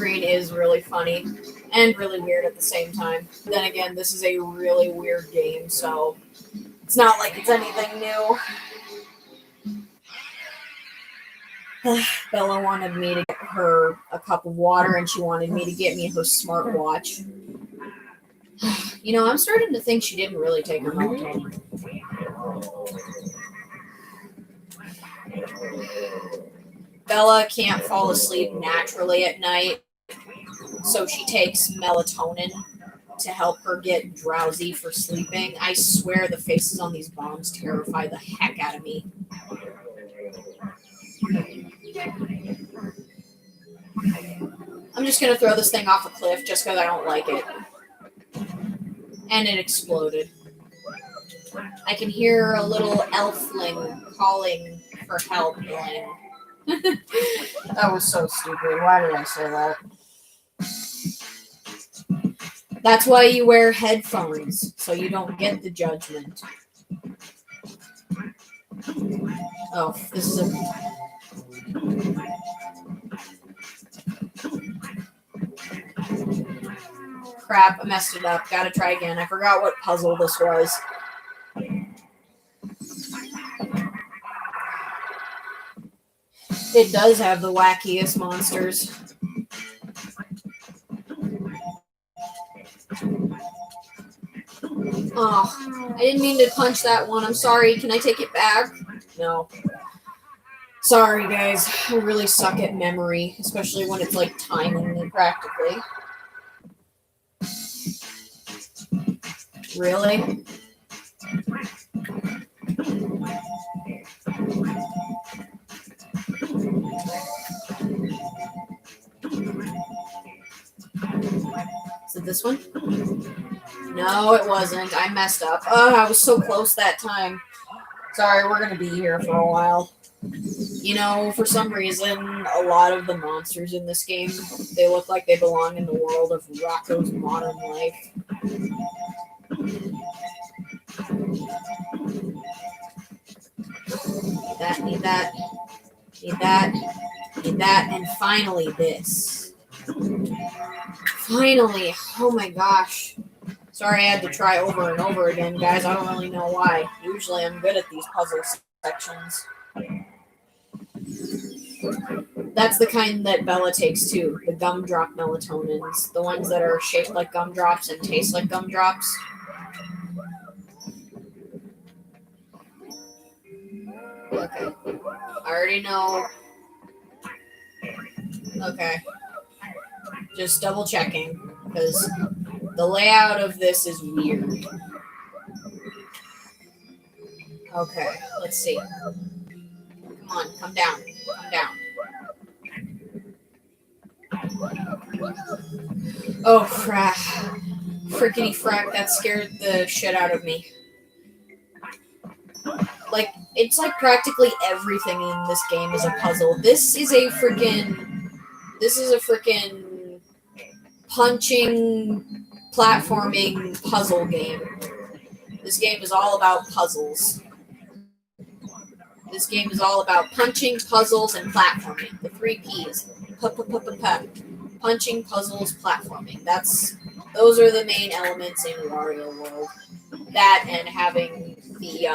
really funny and really weird at the same time. Then again, this is a really weird game, so it's not like it's anything new. Bella wanted me to get her a cup of water, and she wanted me to get me her smartwatch. You know, I'm starting to think she didn't really take her milk home. Bella can't fall asleep naturally at night, so she takes melatonin to help her get drowsy for sleeping. I swear the faces on these bombs terrify the heck out of me. I'm just going to throw this thing off a cliff just because I don't like it. And it exploded. I can hear a little elfling calling for help. That was so stupid. Why did I say that? That's why you wear headphones, so you don't get the judgment. Oh, this is a... Crap, I messed it up. Gotta try again. I forgot what puzzle this was. It does have the wackiest monsters. Oh, I didn't mean to punch that one. I'm sorry. Can I take it back? No. Sorry, guys. I really suck at memory, especially when it's like timing me practically. Really? Is it this one? No, it wasn't. I messed up. Oh, I was so close that time. Sorry, we're gonna be here for a while. You know, for some reason, a lot of the monsters in this game, they look like they belong in the world of Rocco's Modern Life. Need that, need that, need that, and finally this. Finally! Oh my gosh. Sorry I had to try over and over again, guys. I don't really know why. Usually I'm good at these puzzle sections. That's the kind that Bella takes too, the gumdrop melatonins. The ones that are shaped like gumdrops and taste like gumdrops. Okay. I already know. Okay. Just double checking, because the layout of this is weird. Okay, let's see. Come on, come down. Come down. Oh, crap. Frickety frack, that scared the shit out of me. Like, it's like practically everything in this game is a puzzle. This is a freaking punching, platforming puzzle game. This game is all about puzzles. This game is all about punching, puzzles, and platforming. The 3 Ps. Punching, puzzles, platforming. Those are the main elements in Wario World. That and having the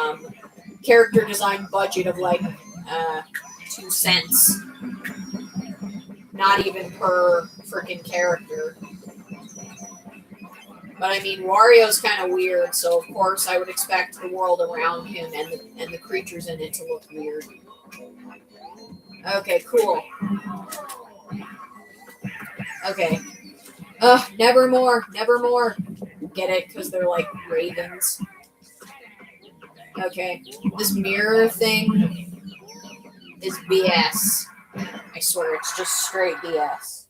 character design budget of like 2 cents. Not even per freaking character. But I mean, Wario's kind of weird, so of course I would expect the world around him and the creatures in it to look weird. Okay, cool. Okay. Never more, never more. Get it? Because they're like ravens. Okay. This mirror thing is BS. I swear, it's just straight BS.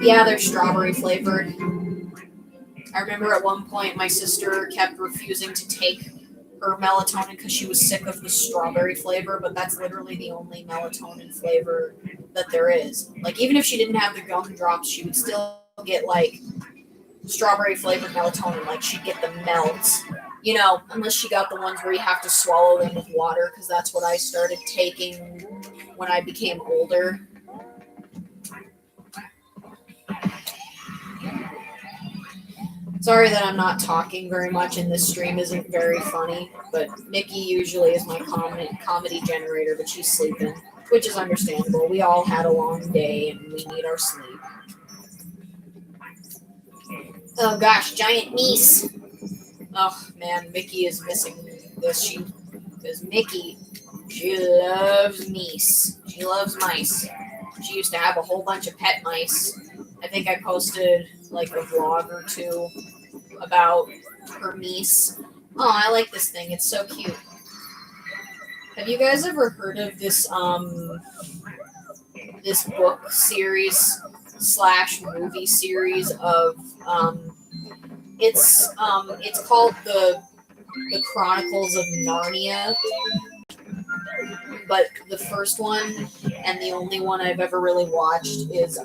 Yeah, they're strawberry flavored. I remember at one point my sister kept refusing to take her melatonin because she was sick of the strawberry flavor, but that's literally the only melatonin flavor that there is. Like, even if she didn't have the gumdrops, she would still get, like, strawberry flavored melatonin. Like, she'd get the melts. You know, unless she got the ones where you have to swallow them with water, because that's what I started taking when I became older. Sorry that I'm not talking very much and this stream isn't very funny, but Nikki usually is my comedy generator, but she's sleeping, which is understandable. We all had a long day and we need our sleep. Oh gosh, giant meese. Oh man, Mickey is missing this. Because Mickey, she loves meese. She loves mice. She used to have a whole bunch of pet mice. I think I posted like a vlog or 2 about her meese. Oh, I like this thing. It's so cute. Have you guys ever heard of this this book series / movie series of it's called the Chronicles of Narnia, but the first one and the only one I've ever really watched is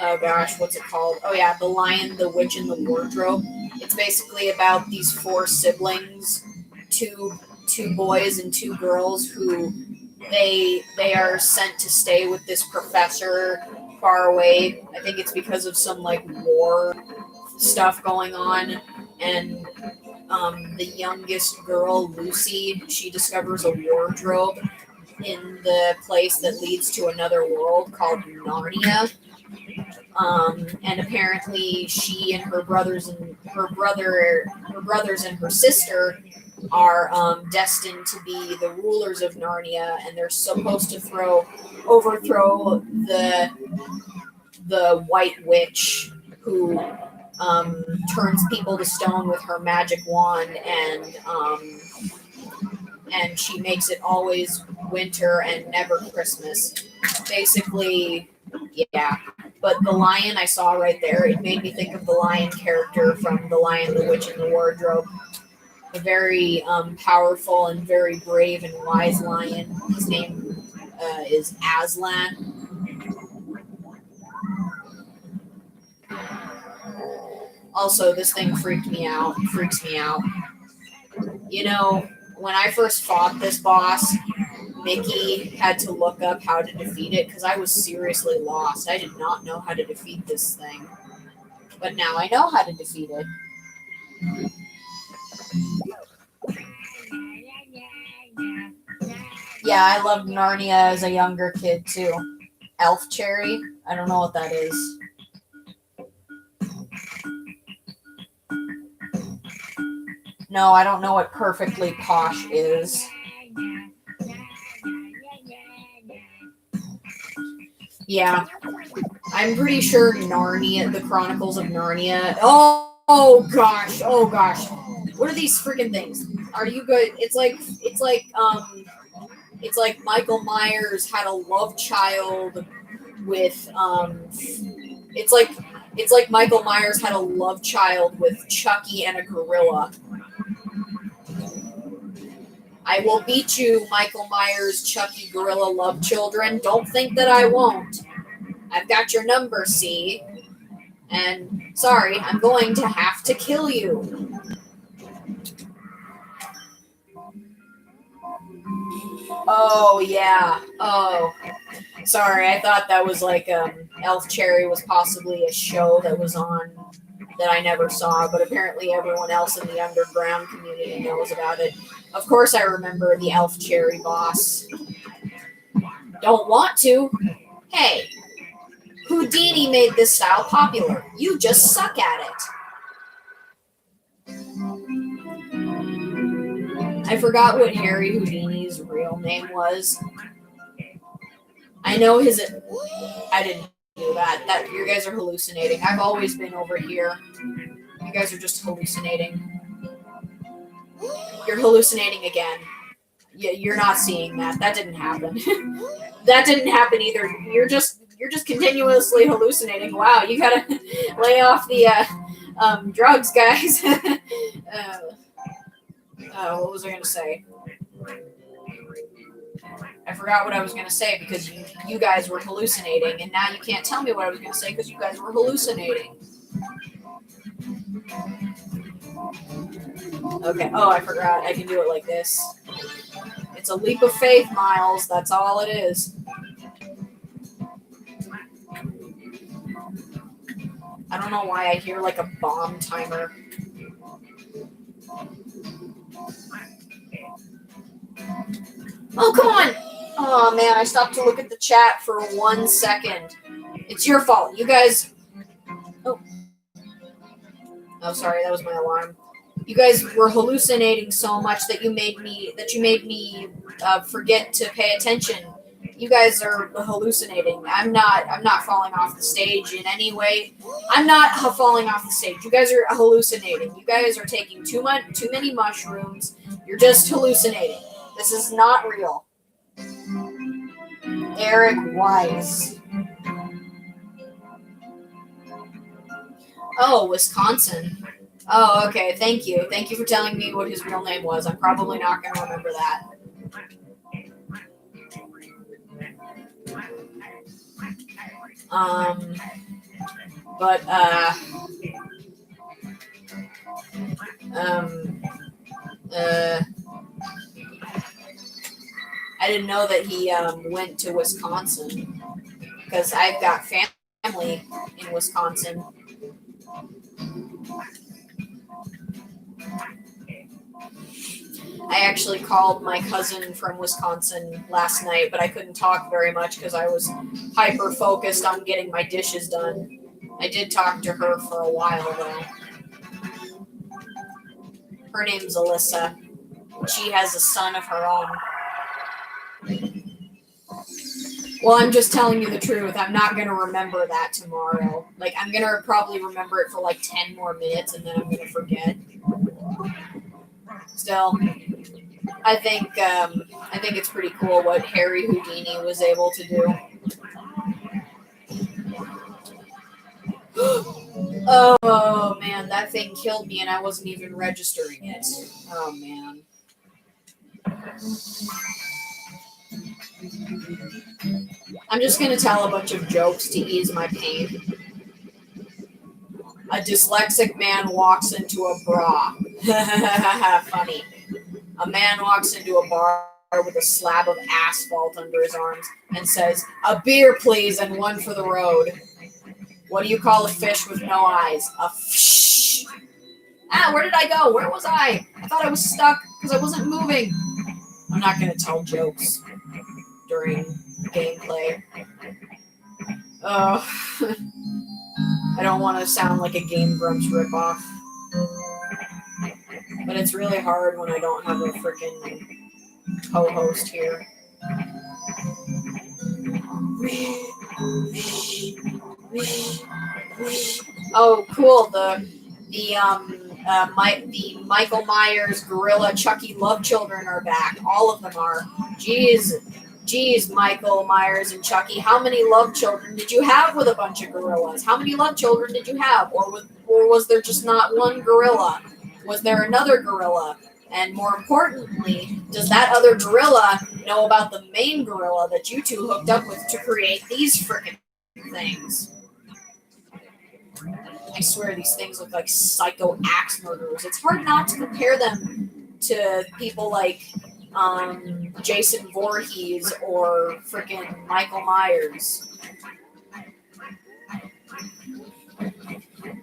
oh gosh, what's it called? Oh yeah, The Lion, the Witch, and the Wardrobe. It's basically about these 4 siblings, two boys and 2 girls who they are sent to stay with this professor far away. I think it's because of some like war stuff going on, and the youngest girl, Lucy, she discovers a wardrobe in the place that leads to another world called Narnia. And apparently she and her brothers and her brothers and her sister are destined to be the rulers of Narnia, and they're supposed to overthrow the White Witch who turns people to stone with her magic wand, and she makes it always winter and never Christmas. Basically, yeah. But the lion I saw right there, it made me think of the lion character from The Lion, the Witch, and the Wardrobe. A very powerful and very brave and wise lion. His name is Aslan. Also, this thing freaks me out. You know, when I first fought this boss, Mickey had to look up how to defeat it because I was seriously lost. I did not know how to defeat this thing. But now I know how to defeat it. Yeah, I loved Narnia as a younger kid too. Elf Cherry? I don't know what that is. No, I don't know what Perfectly Posh is. Yeah, I'm pretty sure Narnia, the Chronicles of Narnia. Oh gosh. What are these freaking things? Are you good? It's like Michael Myers had a love child with it's like Michael Myers had a love child with Chucky and a gorilla. I will beat you, Michael Myers, Chucky, gorilla love children. Don't think that I won't. I've got your number, see? And sorry, I'm going to have to kill you. Oh, yeah. Oh. Sorry, I thought that was like Elf Cherry was possibly a show that was on that I never saw, but apparently everyone else in the underground community knows about it. Of course I remember the Elf Cherry boss. Don't want to? Hey, Houdini made this style popular. You just suck at it. I forgot what Harry Houdini's real name was. I know his... I didn't do that. You guys are hallucinating. I've always been over here. You guys are just hallucinating. You're hallucinating again. You're not seeing that. That didn't happen. That didn't happen either. You're just continuously hallucinating. Wow, you gotta lay off the drugs, guys. What was I gonna say? I forgot what I was gonna say because you guys were hallucinating, and now you can't tell me what I was gonna say because you guys were hallucinating. Okay. Oh, I forgot. I can do it like this. It's a leap of faith, Miles. That's all it is. I don't know why I hear like a bomb timer. Oh, come on! Oh, man, I stopped to look at the chat for 1 second. It's your fault. You guys... Oh, sorry, that was my alarm. You guys were hallucinating so much that you made me forget to pay attention. You guys are hallucinating. I'm not falling off the stage in any way. I'm not falling off the stage. You guys are hallucinating. You guys are taking too many mushrooms. You're just hallucinating. This is not real. Eric Weiss. Oh, Wisconsin. Oh, okay. Thank you. Thank you for telling me what his real name was. I'm probably not going to remember that. I didn't know that he went to Wisconsin because I've got family in Wisconsin. I actually called my cousin from Wisconsin last night, but I couldn't talk very much because I was hyper focused on getting my dishes done. I did talk to her for a while though. Her name's Alyssa. She has a son of her own. Well, I'm just telling you the truth. I'm not going to remember that tomorrow. Like, I'm going to probably remember it for like 10 more minutes and then I'm going to forget. Still, I think it's pretty cool what Harry Houdini was able to do. Oh man, that thing killed me and I wasn't even registering it. Oh man. I'm just gonna tell a bunch of jokes to ease my pain. A dyslexic man walks into a bra. Funny. A man walks into a bar with a slab of asphalt under his arms and says, "A beer, please, and one for the road." What do you call a fish with no eyes? A fish. Ah, where did I go? Where was I? I thought I was stuck because I wasn't moving. I'm not going to tell jokes during gameplay. Oh, I don't want to sound like a Game Grumps ripoff. But it's really hard when I don't have a freaking co-host here. Oh, cool! The Michael Myers gorilla Chucky love children are back. All of them are. Jeez, Michael Myers and Chucky, how many love children did you have with a bunch of gorillas? How many love children did you have, or was there just not one gorilla? Was there another gorilla? And more importantly, does that other gorilla know about the main gorilla that you two hooked up with to create these frickin' things? I swear these things look like psycho axe murderers. It's hard not to compare them to people like Jason Voorhees or frickin' Michael Myers.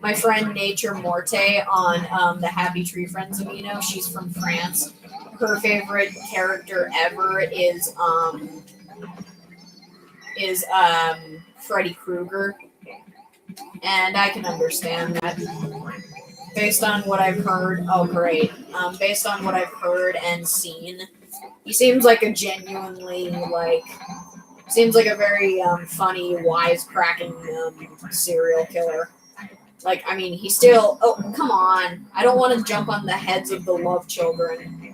My friend Nature Morte on the Happy Tree Friends amino, she's from France. Her favorite character ever is Freddy Krueger. And I can understand that. Based on what I've heard, based on what I've heard and seen, he seems like a genuinely, seems like a very funny, wisecracking serial killer. Like, I mean, he's still, oh, come on. I don't want to jump on the heads of the love children.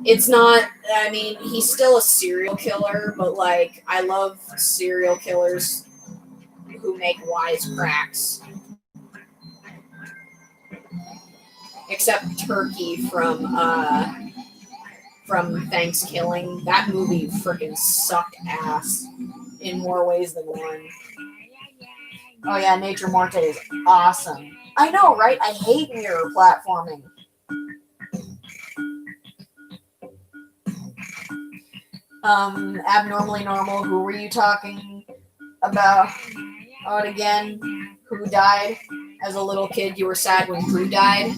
It's not, I mean, he's still a serial killer, but, like, I love serial killers who make wisecracks. Except Turkey from Thanksgiving. That movie freaking sucked ass in more ways than one. Oh yeah, Nature Morte is awesome. I know, right? I hate mirror platforming. Abnormally Normal, who were you talking about? Oh, and again, who died? As a little kid, you were sad when Drew died?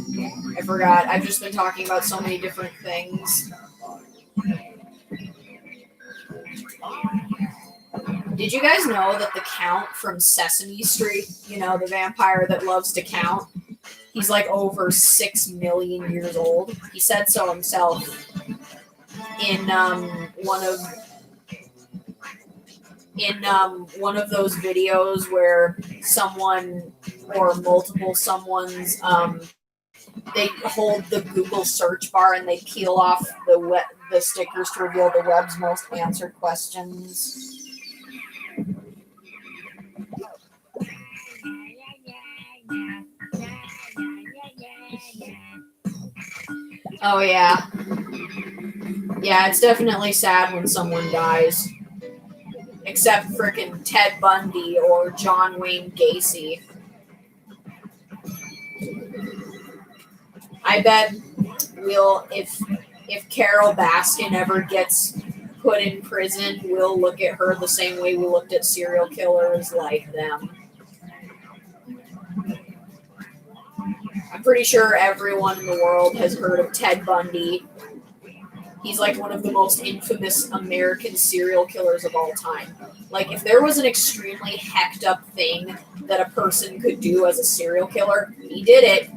I forgot. I've just been talking about so many different things. Did you guys know that the Count from Sesame Street, you know, the vampire that loves to count, he's like over 6 million years old? He said so himself in one of those videos where someone or multiple someone's they hold the Google search bar and they peel off the stickers to reveal the web's most answered questions. Oh yeah. Yeah, it's definitely sad when someone dies. Except frickin' Ted Bundy or John Wayne Gacy. I bet if Carol Baskin ever gets put in prison, we'll look at her the same way we looked at serial killers like them. I'm pretty sure everyone in the world has heard of Ted Bundy. He's like one of the most infamous American serial killers of all time. Like, if there was an extremely hecked up thing that a person could do as a serial killer, he did it.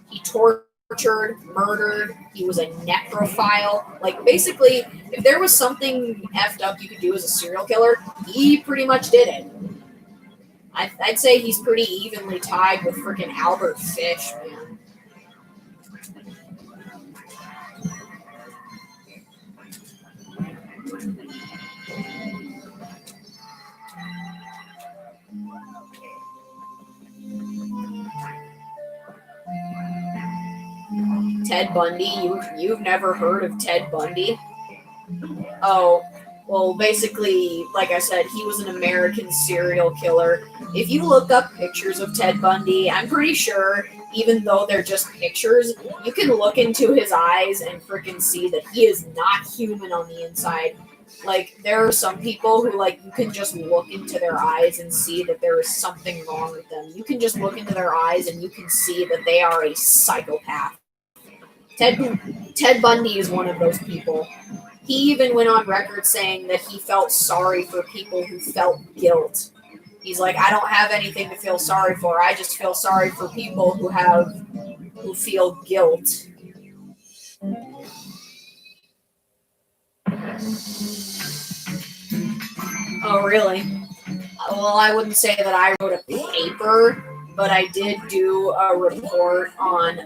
He tortured, murdered, he was a necrophile. Like, basically, if there was something effed up you could do as a serial killer, he pretty much did it. I'd say he's pretty evenly tied with freaking Albert Fish, man. Ted Bundy? You've never heard of Ted Bundy? Oh, well, basically, like I said, he was an American serial killer. If you look up pictures of Ted Bundy, I'm pretty sure, even though they're just pictures, you can look into his eyes and freaking see that he is not human on the inside. Like, there are some people who, like, you can just look into their eyes and see that there is something wrong with them. You can just look into their eyes and you can see that they are a psychopath. Ted Bundy is one of those people. He even went on record saying that he felt sorry for people who felt guilt. He's like, I don't have anything to feel sorry for. I just feel sorry for people who feel guilt. Oh, really? Well, I wouldn't say that I wrote a paper, but I did do a report on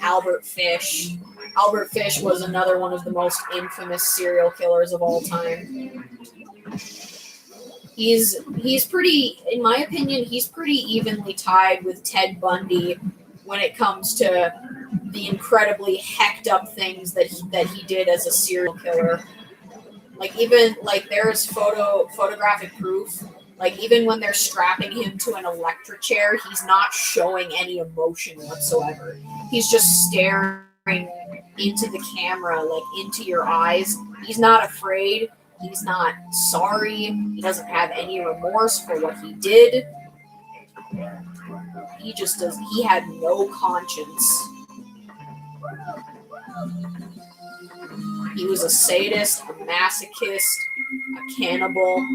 Albert Fish. Albert Fish was another one of the most infamous serial killers of all time. He's pretty, in my opinion, he's pretty evenly tied with Ted Bundy when it comes to the incredibly hecked up things that he did as a serial killer. Like, even, like, there's photographic proof. Like, even when they're strapping him to an electric chair, he's not showing any emotion whatsoever. He's just staring into the camera, like, into your eyes. He's not afraid. He's not sorry. He doesn't have any remorse for what he did. He just does. He had no conscience. He was a sadist, a masochist, a cannibal,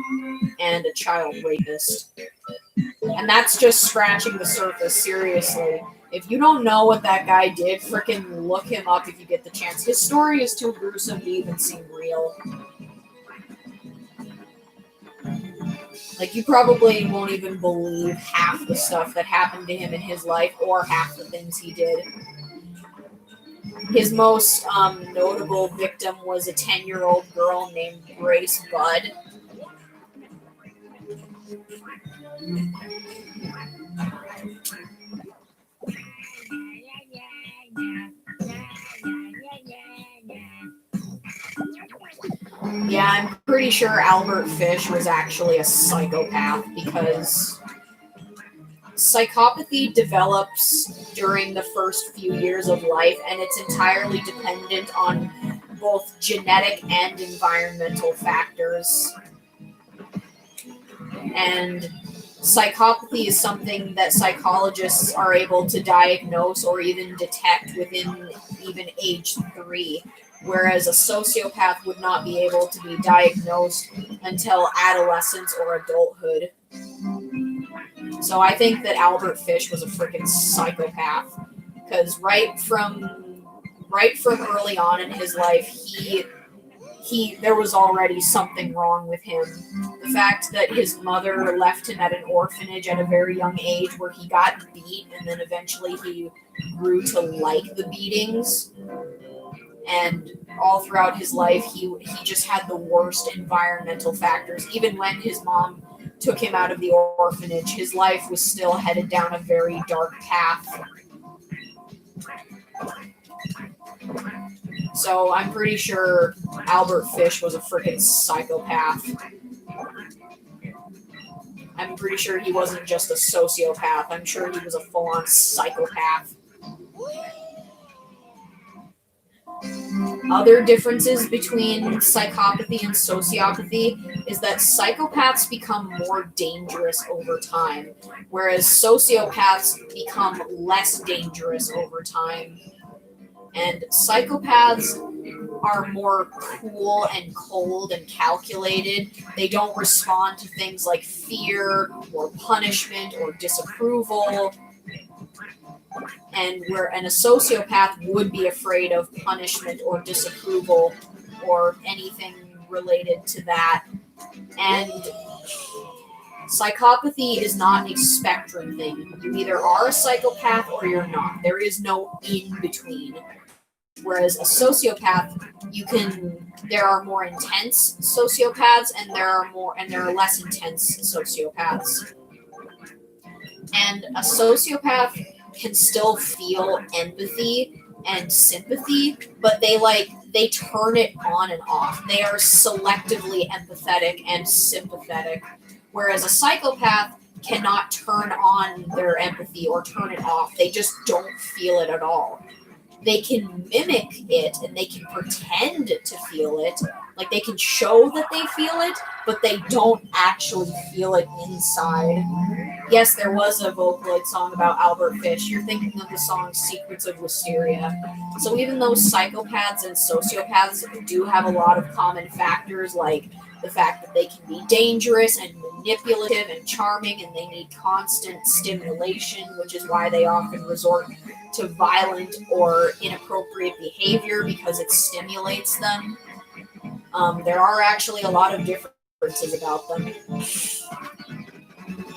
and a child rapist. And that's just scratching the surface, seriously. If you don't know what that guy did, frickin' look him up if you get the chance. His story is too gruesome to even seem real. Like, you probably won't even believe half the stuff that happened to him in his life or half the things he did. His most notable victim was a 10-year-old girl named Grace Budd. Yeah, I'm pretty sure Albert Fish was actually a psychopath because psychopathy develops during the first few years of life, and it's entirely dependent on both genetic and environmental factors. And psychopathy is something that psychologists are able to diagnose or even detect within even age 3, whereas a sociopath would not be able to be diagnosed until adolescence or adulthood. So I think that Albert Fish was a freaking psychopath, because right from early on in his life, there was already something wrong with him. The fact that his mother left him at an orphanage at a very young age where he got beat, and then eventually he grew to like the beatings. And all throughout his life, he just had the worst environmental factors. Even when his mom took him out of the orphanage, his life was still headed down a very dark path. So I'm pretty sure Albert Fish was a freaking psychopath. I'm pretty sure he wasn't just a sociopath. I'm sure he was a full-on psychopath. Other differences between psychopathy and sociopathy is that psychopaths become more dangerous over time, whereas sociopaths become less dangerous over time. And psychopaths are more cool and cold and calculated. They don't respond to things like fear or punishment or disapproval. And a sociopath would be afraid of punishment or disapproval or anything related to that. And psychopathy is not a spectrum thing. You either are a psychopath or you're not. There is no in between. Whereas a sociopath, there are more intense sociopaths and there are less intense sociopaths. And a sociopath can still feel empathy and sympathy, but they turn it on and off. They are selectively empathetic and sympathetic, whereas a psychopath cannot turn on their empathy or turn it off. They just don't feel it at all. They can mimic it and they can pretend to feel it. Like they can show that they feel it, but they don't actually feel it inside. Yes, there was a Vocaloid song about Albert Fish. You're thinking of the song Secrets of Wisteria. So even though psychopaths and sociopaths do have a lot of common factors, like the fact that they can be dangerous and manipulative and charming and they need constant stimulation, which is why they often resort to violent or inappropriate behavior because it stimulates them. There are actually a lot of differences about them.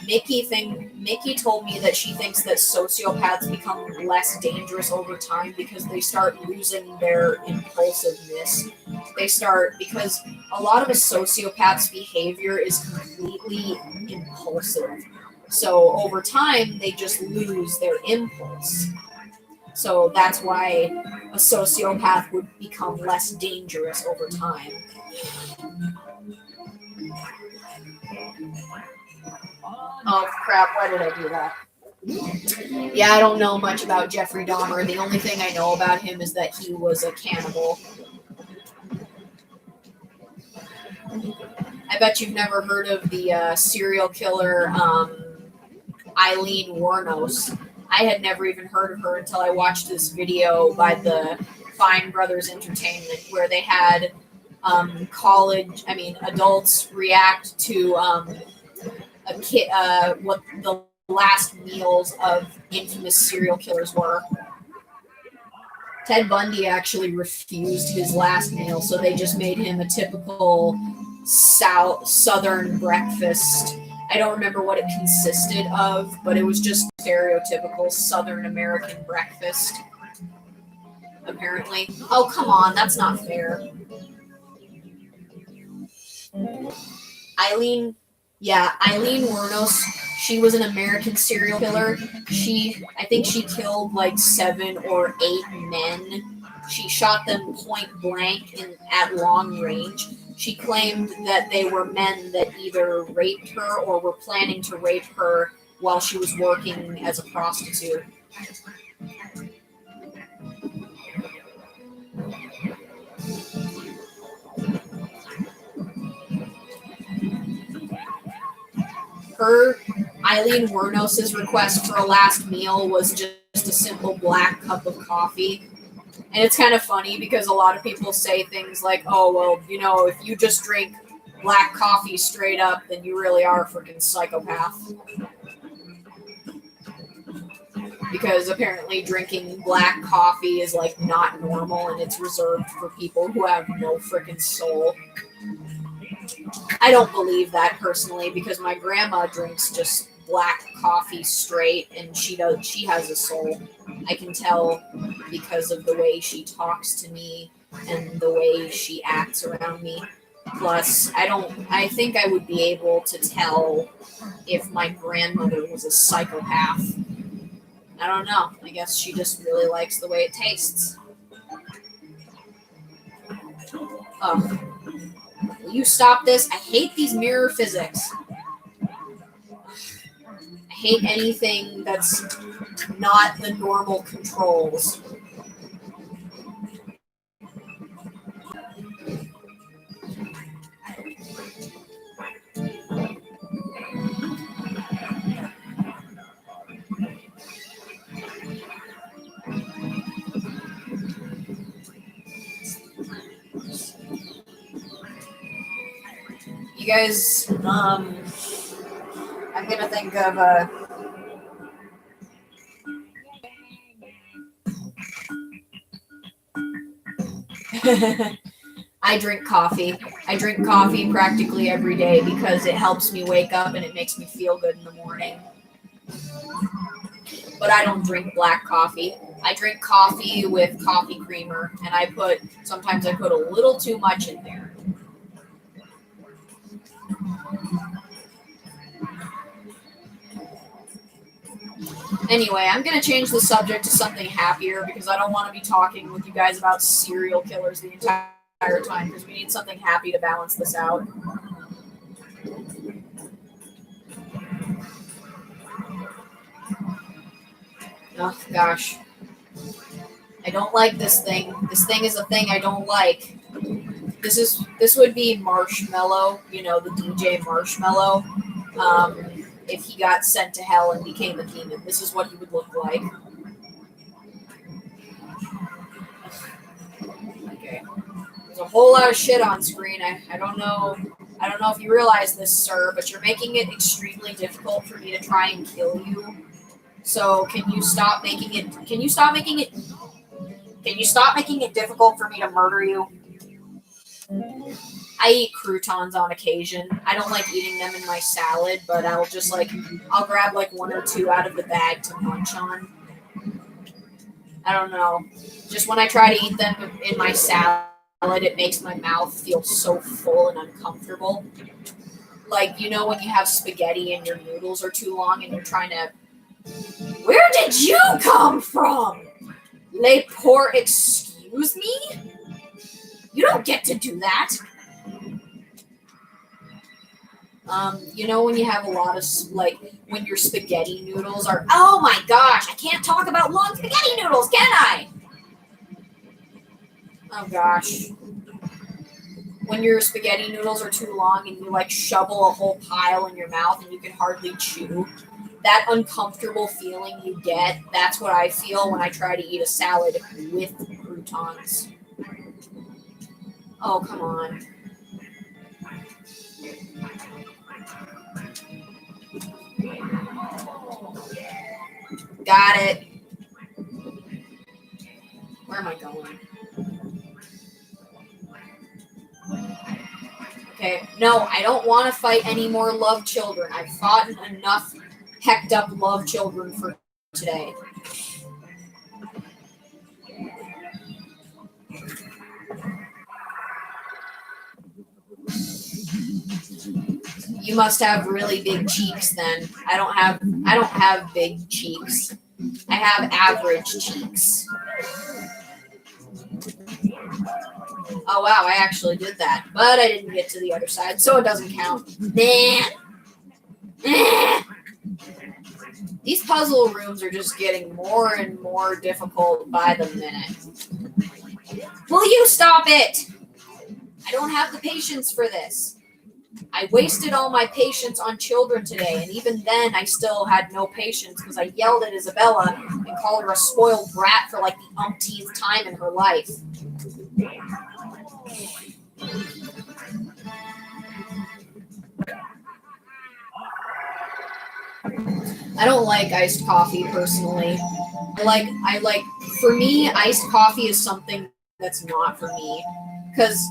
Mickey told me that she thinks that sociopaths become less dangerous over time because they start losing their impulsiveness. Because a lot of a sociopath's behavior is completely impulsive. So over time, they just lose their impulse. So that's why a sociopath would become less dangerous over time. Oh crap, why did I do that? Yeah, I don't know much about Jeffrey Dahmer. The only thing I know about him is that he was a cannibal. I bet you've never heard of the serial killer Eileen Wuornos. I had never even heard of her until I watched this video by the Fine Brothers Entertainment where they had adults react to what the last meals of infamous serial killers were. Ted Bundy actually refused his last meal, so they just made him a typical Southern breakfast. I don't remember what it consisted of, but it was just stereotypical Southern American breakfast, apparently. Oh, come on, that's not fair. Eileen Wuornos, she was an American serial killer. I think she killed like 7 or 8 men. She shot them point blank at long range. She claimed that they were men that either raped her or were planning to rape her while she was working as a prostitute. Eileen Wuornos' request for a last meal was just a simple black cup of coffee. And it's kind of funny because a lot of people say things like, oh, well, if you just drink black coffee straight up, then you really are a freaking psychopath. Because apparently drinking black coffee is like not normal and it's reserved for people who have no freaking soul. I don't believe that personally because my grandma drinks just black coffee straight and she has a soul. I can tell because of the way she talks to me and the way she acts around me. Plus, I think I would be able to tell if my grandmother was a psychopath. I don't know. I guess she just really likes the way it tastes. Will you stop this? I hate these mirror physics. I hate anything that's not the normal controls. You guys, I'm gonna think of I drink coffee. I drink coffee practically every day because it helps me wake up and it makes me feel good in the morning. But I don't drink black coffee. I drink coffee with coffee creamer, and sometimes I put a little too much in there. Anyway, I'm going to change the subject to something happier because I don't want to be talking with you guys about serial killers the entire time because we need something happy to balance this out. Oh, gosh. I don't like this thing. This thing is a thing I don't like. This would be Marshmallow, the DJ Marshmallow. If he got sent to hell and became a demon, this is what he would look like. Okay. There's a whole lot of shit on screen. I don't know if you realize this, sir, but you're making it extremely difficult for me to try and kill you. So can you stop making it difficult for me to murder you? I eat croutons on occasion. I don't like eating them in my salad, but I'll grab like one or two out of the bag to munch on. I don't know. Just when I try to eat them in my salad, it makes my mouth feel so full and uncomfortable. Like, when you have spaghetti and your noodles are too long and you're trying to... Where did you come from? Excuse me? You don't get to do that. When you have a lot of, when your spaghetti noodles are... Oh my gosh, I can't talk about long spaghetti noodles, can I? Oh gosh. When your spaghetti noodles are too long and you, shovel a whole pile in your mouth and you can hardly chew, that uncomfortable feeling you get, that's what I feel when I try to eat a salad with croutons. Oh, come on. Got it. Where am I going? Okay, no, I don't want to fight any more love children. I've fought enough hecked up love children for today. You must have really big cheeks then. I don't have big cheeks. I have average cheeks. Oh wow, I actually did that. But I didn't get to the other side, so it doesn't count. Nah. These puzzle rooms are just getting more and more difficult by the minute. Will you stop it? I don't have the patience for this. I wasted all my patience on children today, and even then I still had no patience because I yelled at Isabella and called her a spoiled brat for the umpteenth time in her life. I don't like iced coffee personally. For me, iced coffee is something that's not for me because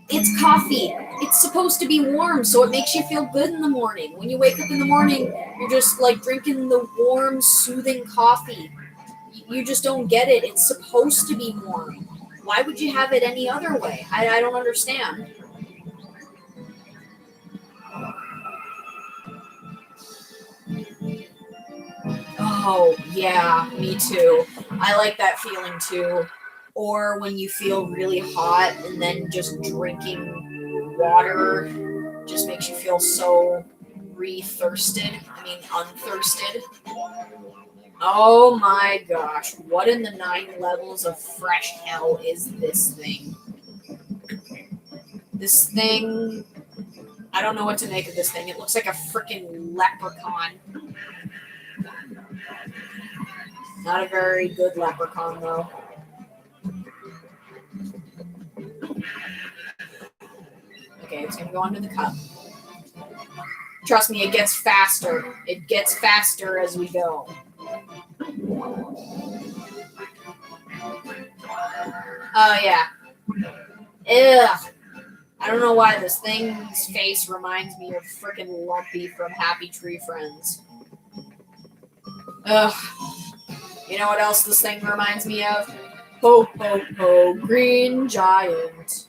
it's coffee. It's supposed to be warm, so it makes you feel good in the morning. When you wake up in the morning, you're just drinking the warm, soothing coffee. You just don't get it. It's supposed to be warm. Why would you have it any other way? I don't understand. Oh, yeah, me too. I like that feeling too. Or when you feel really hot and then just drinking water just makes you feel so unthirsted. Oh my gosh, what in the 9 levels of fresh hell is this thing? This thing, I don't know what to make of this thing. It looks like a freaking leprechaun. Not a very good leprechaun, though. Okay, it's gonna go under the cup. Trust me, it gets faster. It gets faster as we go. Oh, yeah. Ugh. I don't know why this thing's face reminds me of frickin' Lumpy from Happy Tree Friends. Ugh. You know what else this thing reminds me of? Ho, ho, ho, green giant.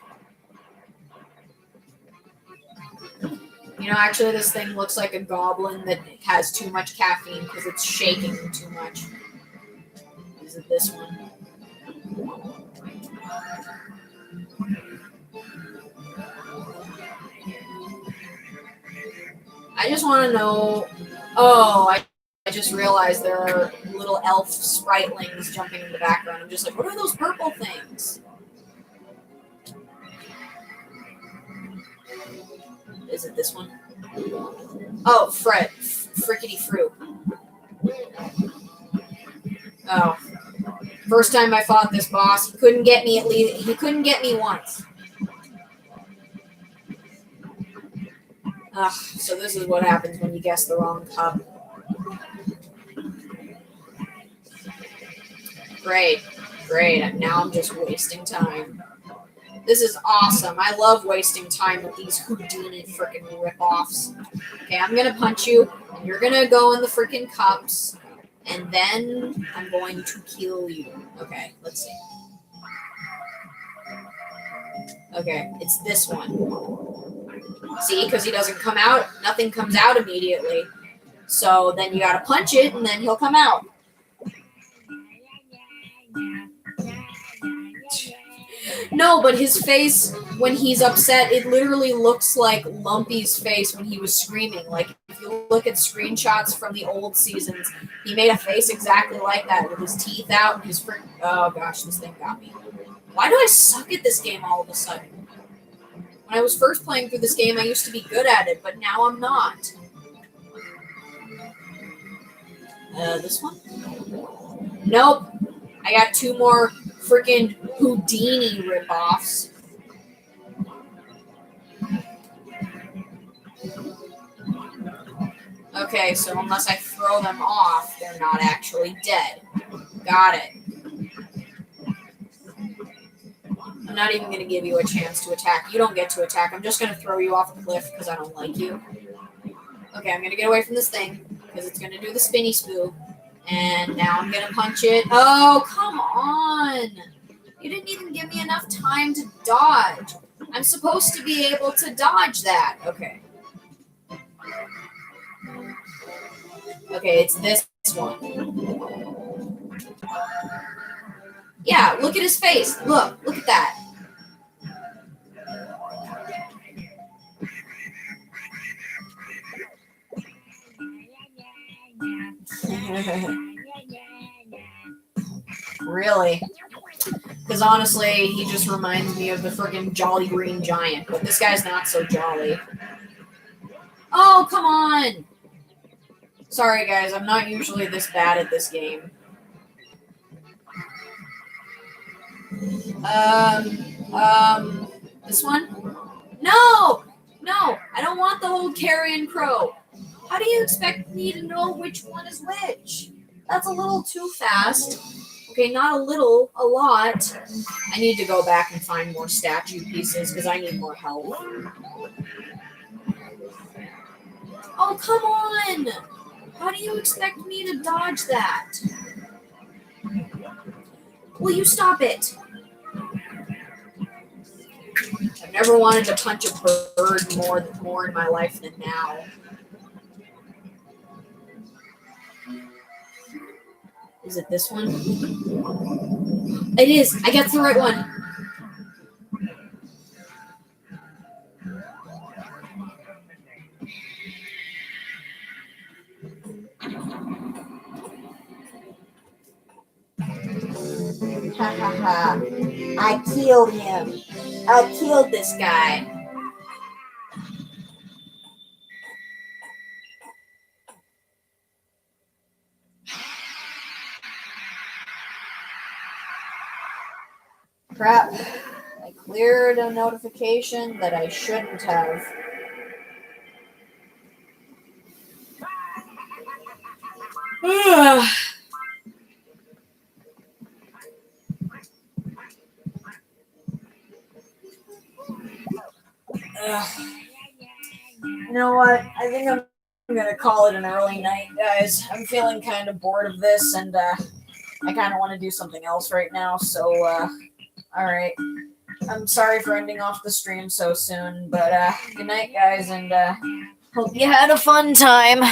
You know, actually, this thing looks like a goblin that has too much caffeine because it's shaking too much. Is it this one? I just want to know... Oh, I just realized there are little elf spritlings jumping in the background. I'm just like, what are those purple things? Is it this one? Oh, Fred. Frickety Fruit. Oh. First time I fought this boss, he couldn't get me he couldn't get me once. Ugh, so this is what happens when you guess the wrong cup. Great. Great. Now I'm just wasting time. This is awesome. I love wasting time with these Houdini freaking rip-offs. Okay, I'm gonna punch you, and you're gonna go in the freaking cups, and then I'm going to kill you. Okay, let's see. Okay, it's this one. See, because he doesn't come out, nothing comes out immediately. So then you gotta punch it, and then he'll come out. No, but his face, when he's upset, it literally looks like Lumpy's face when he was screaming. Like, if you look at screenshots from the old seasons, he made a face exactly like that, with his teeth out and his oh gosh, this thing got me. Why do I suck at this game all of a sudden? When I was first playing through this game, I used to be good at it, but now I'm not. This one? Nope. I got two more freaking Houdini ripoffs. Okay, so unless I throw them off, they're not actually dead. Got it. I'm not even going to give you a chance to attack. You don't get to attack. I'm just going to throw you off the cliff because I don't like you. Okay, I'm going to get away from this thing because it's going to do the spinny spoo. And now I'm going to punch it. Oh, come on. You didn't even give me enough time to dodge. I'm supposed to be able to dodge that. Okay. Okay, it's this one. Yeah, look at his face. Look at that. Really? Because honestly, he just reminds me of the friggin' Jolly Green Giant, but this guy's not so jolly. Oh, come on! Sorry, guys, I'm not usually this bad at this game. This one? No! No, I don't want the old carrion crow. How do you expect me to know which one is which? That's a little too fast. Okay, not a little, a lot. I need to go back and find more statue pieces because I need more help. Oh, come on! How do you expect me to dodge that? Will you stop it? I've never wanted to punch a bird more in my life than now. Is it this one? It is. I got the right one. Ha ha ha. I killed him. I killed this guy. Crap. I cleared a notification that I shouldn't have. You know what? I think I'm gonna call it an early night, guys. I'm feeling kind of bored of this, and I kind of want to do something else right now. So, all right. I'm sorry for ending off the stream so soon, but good night, guys, and hope you had a fun time.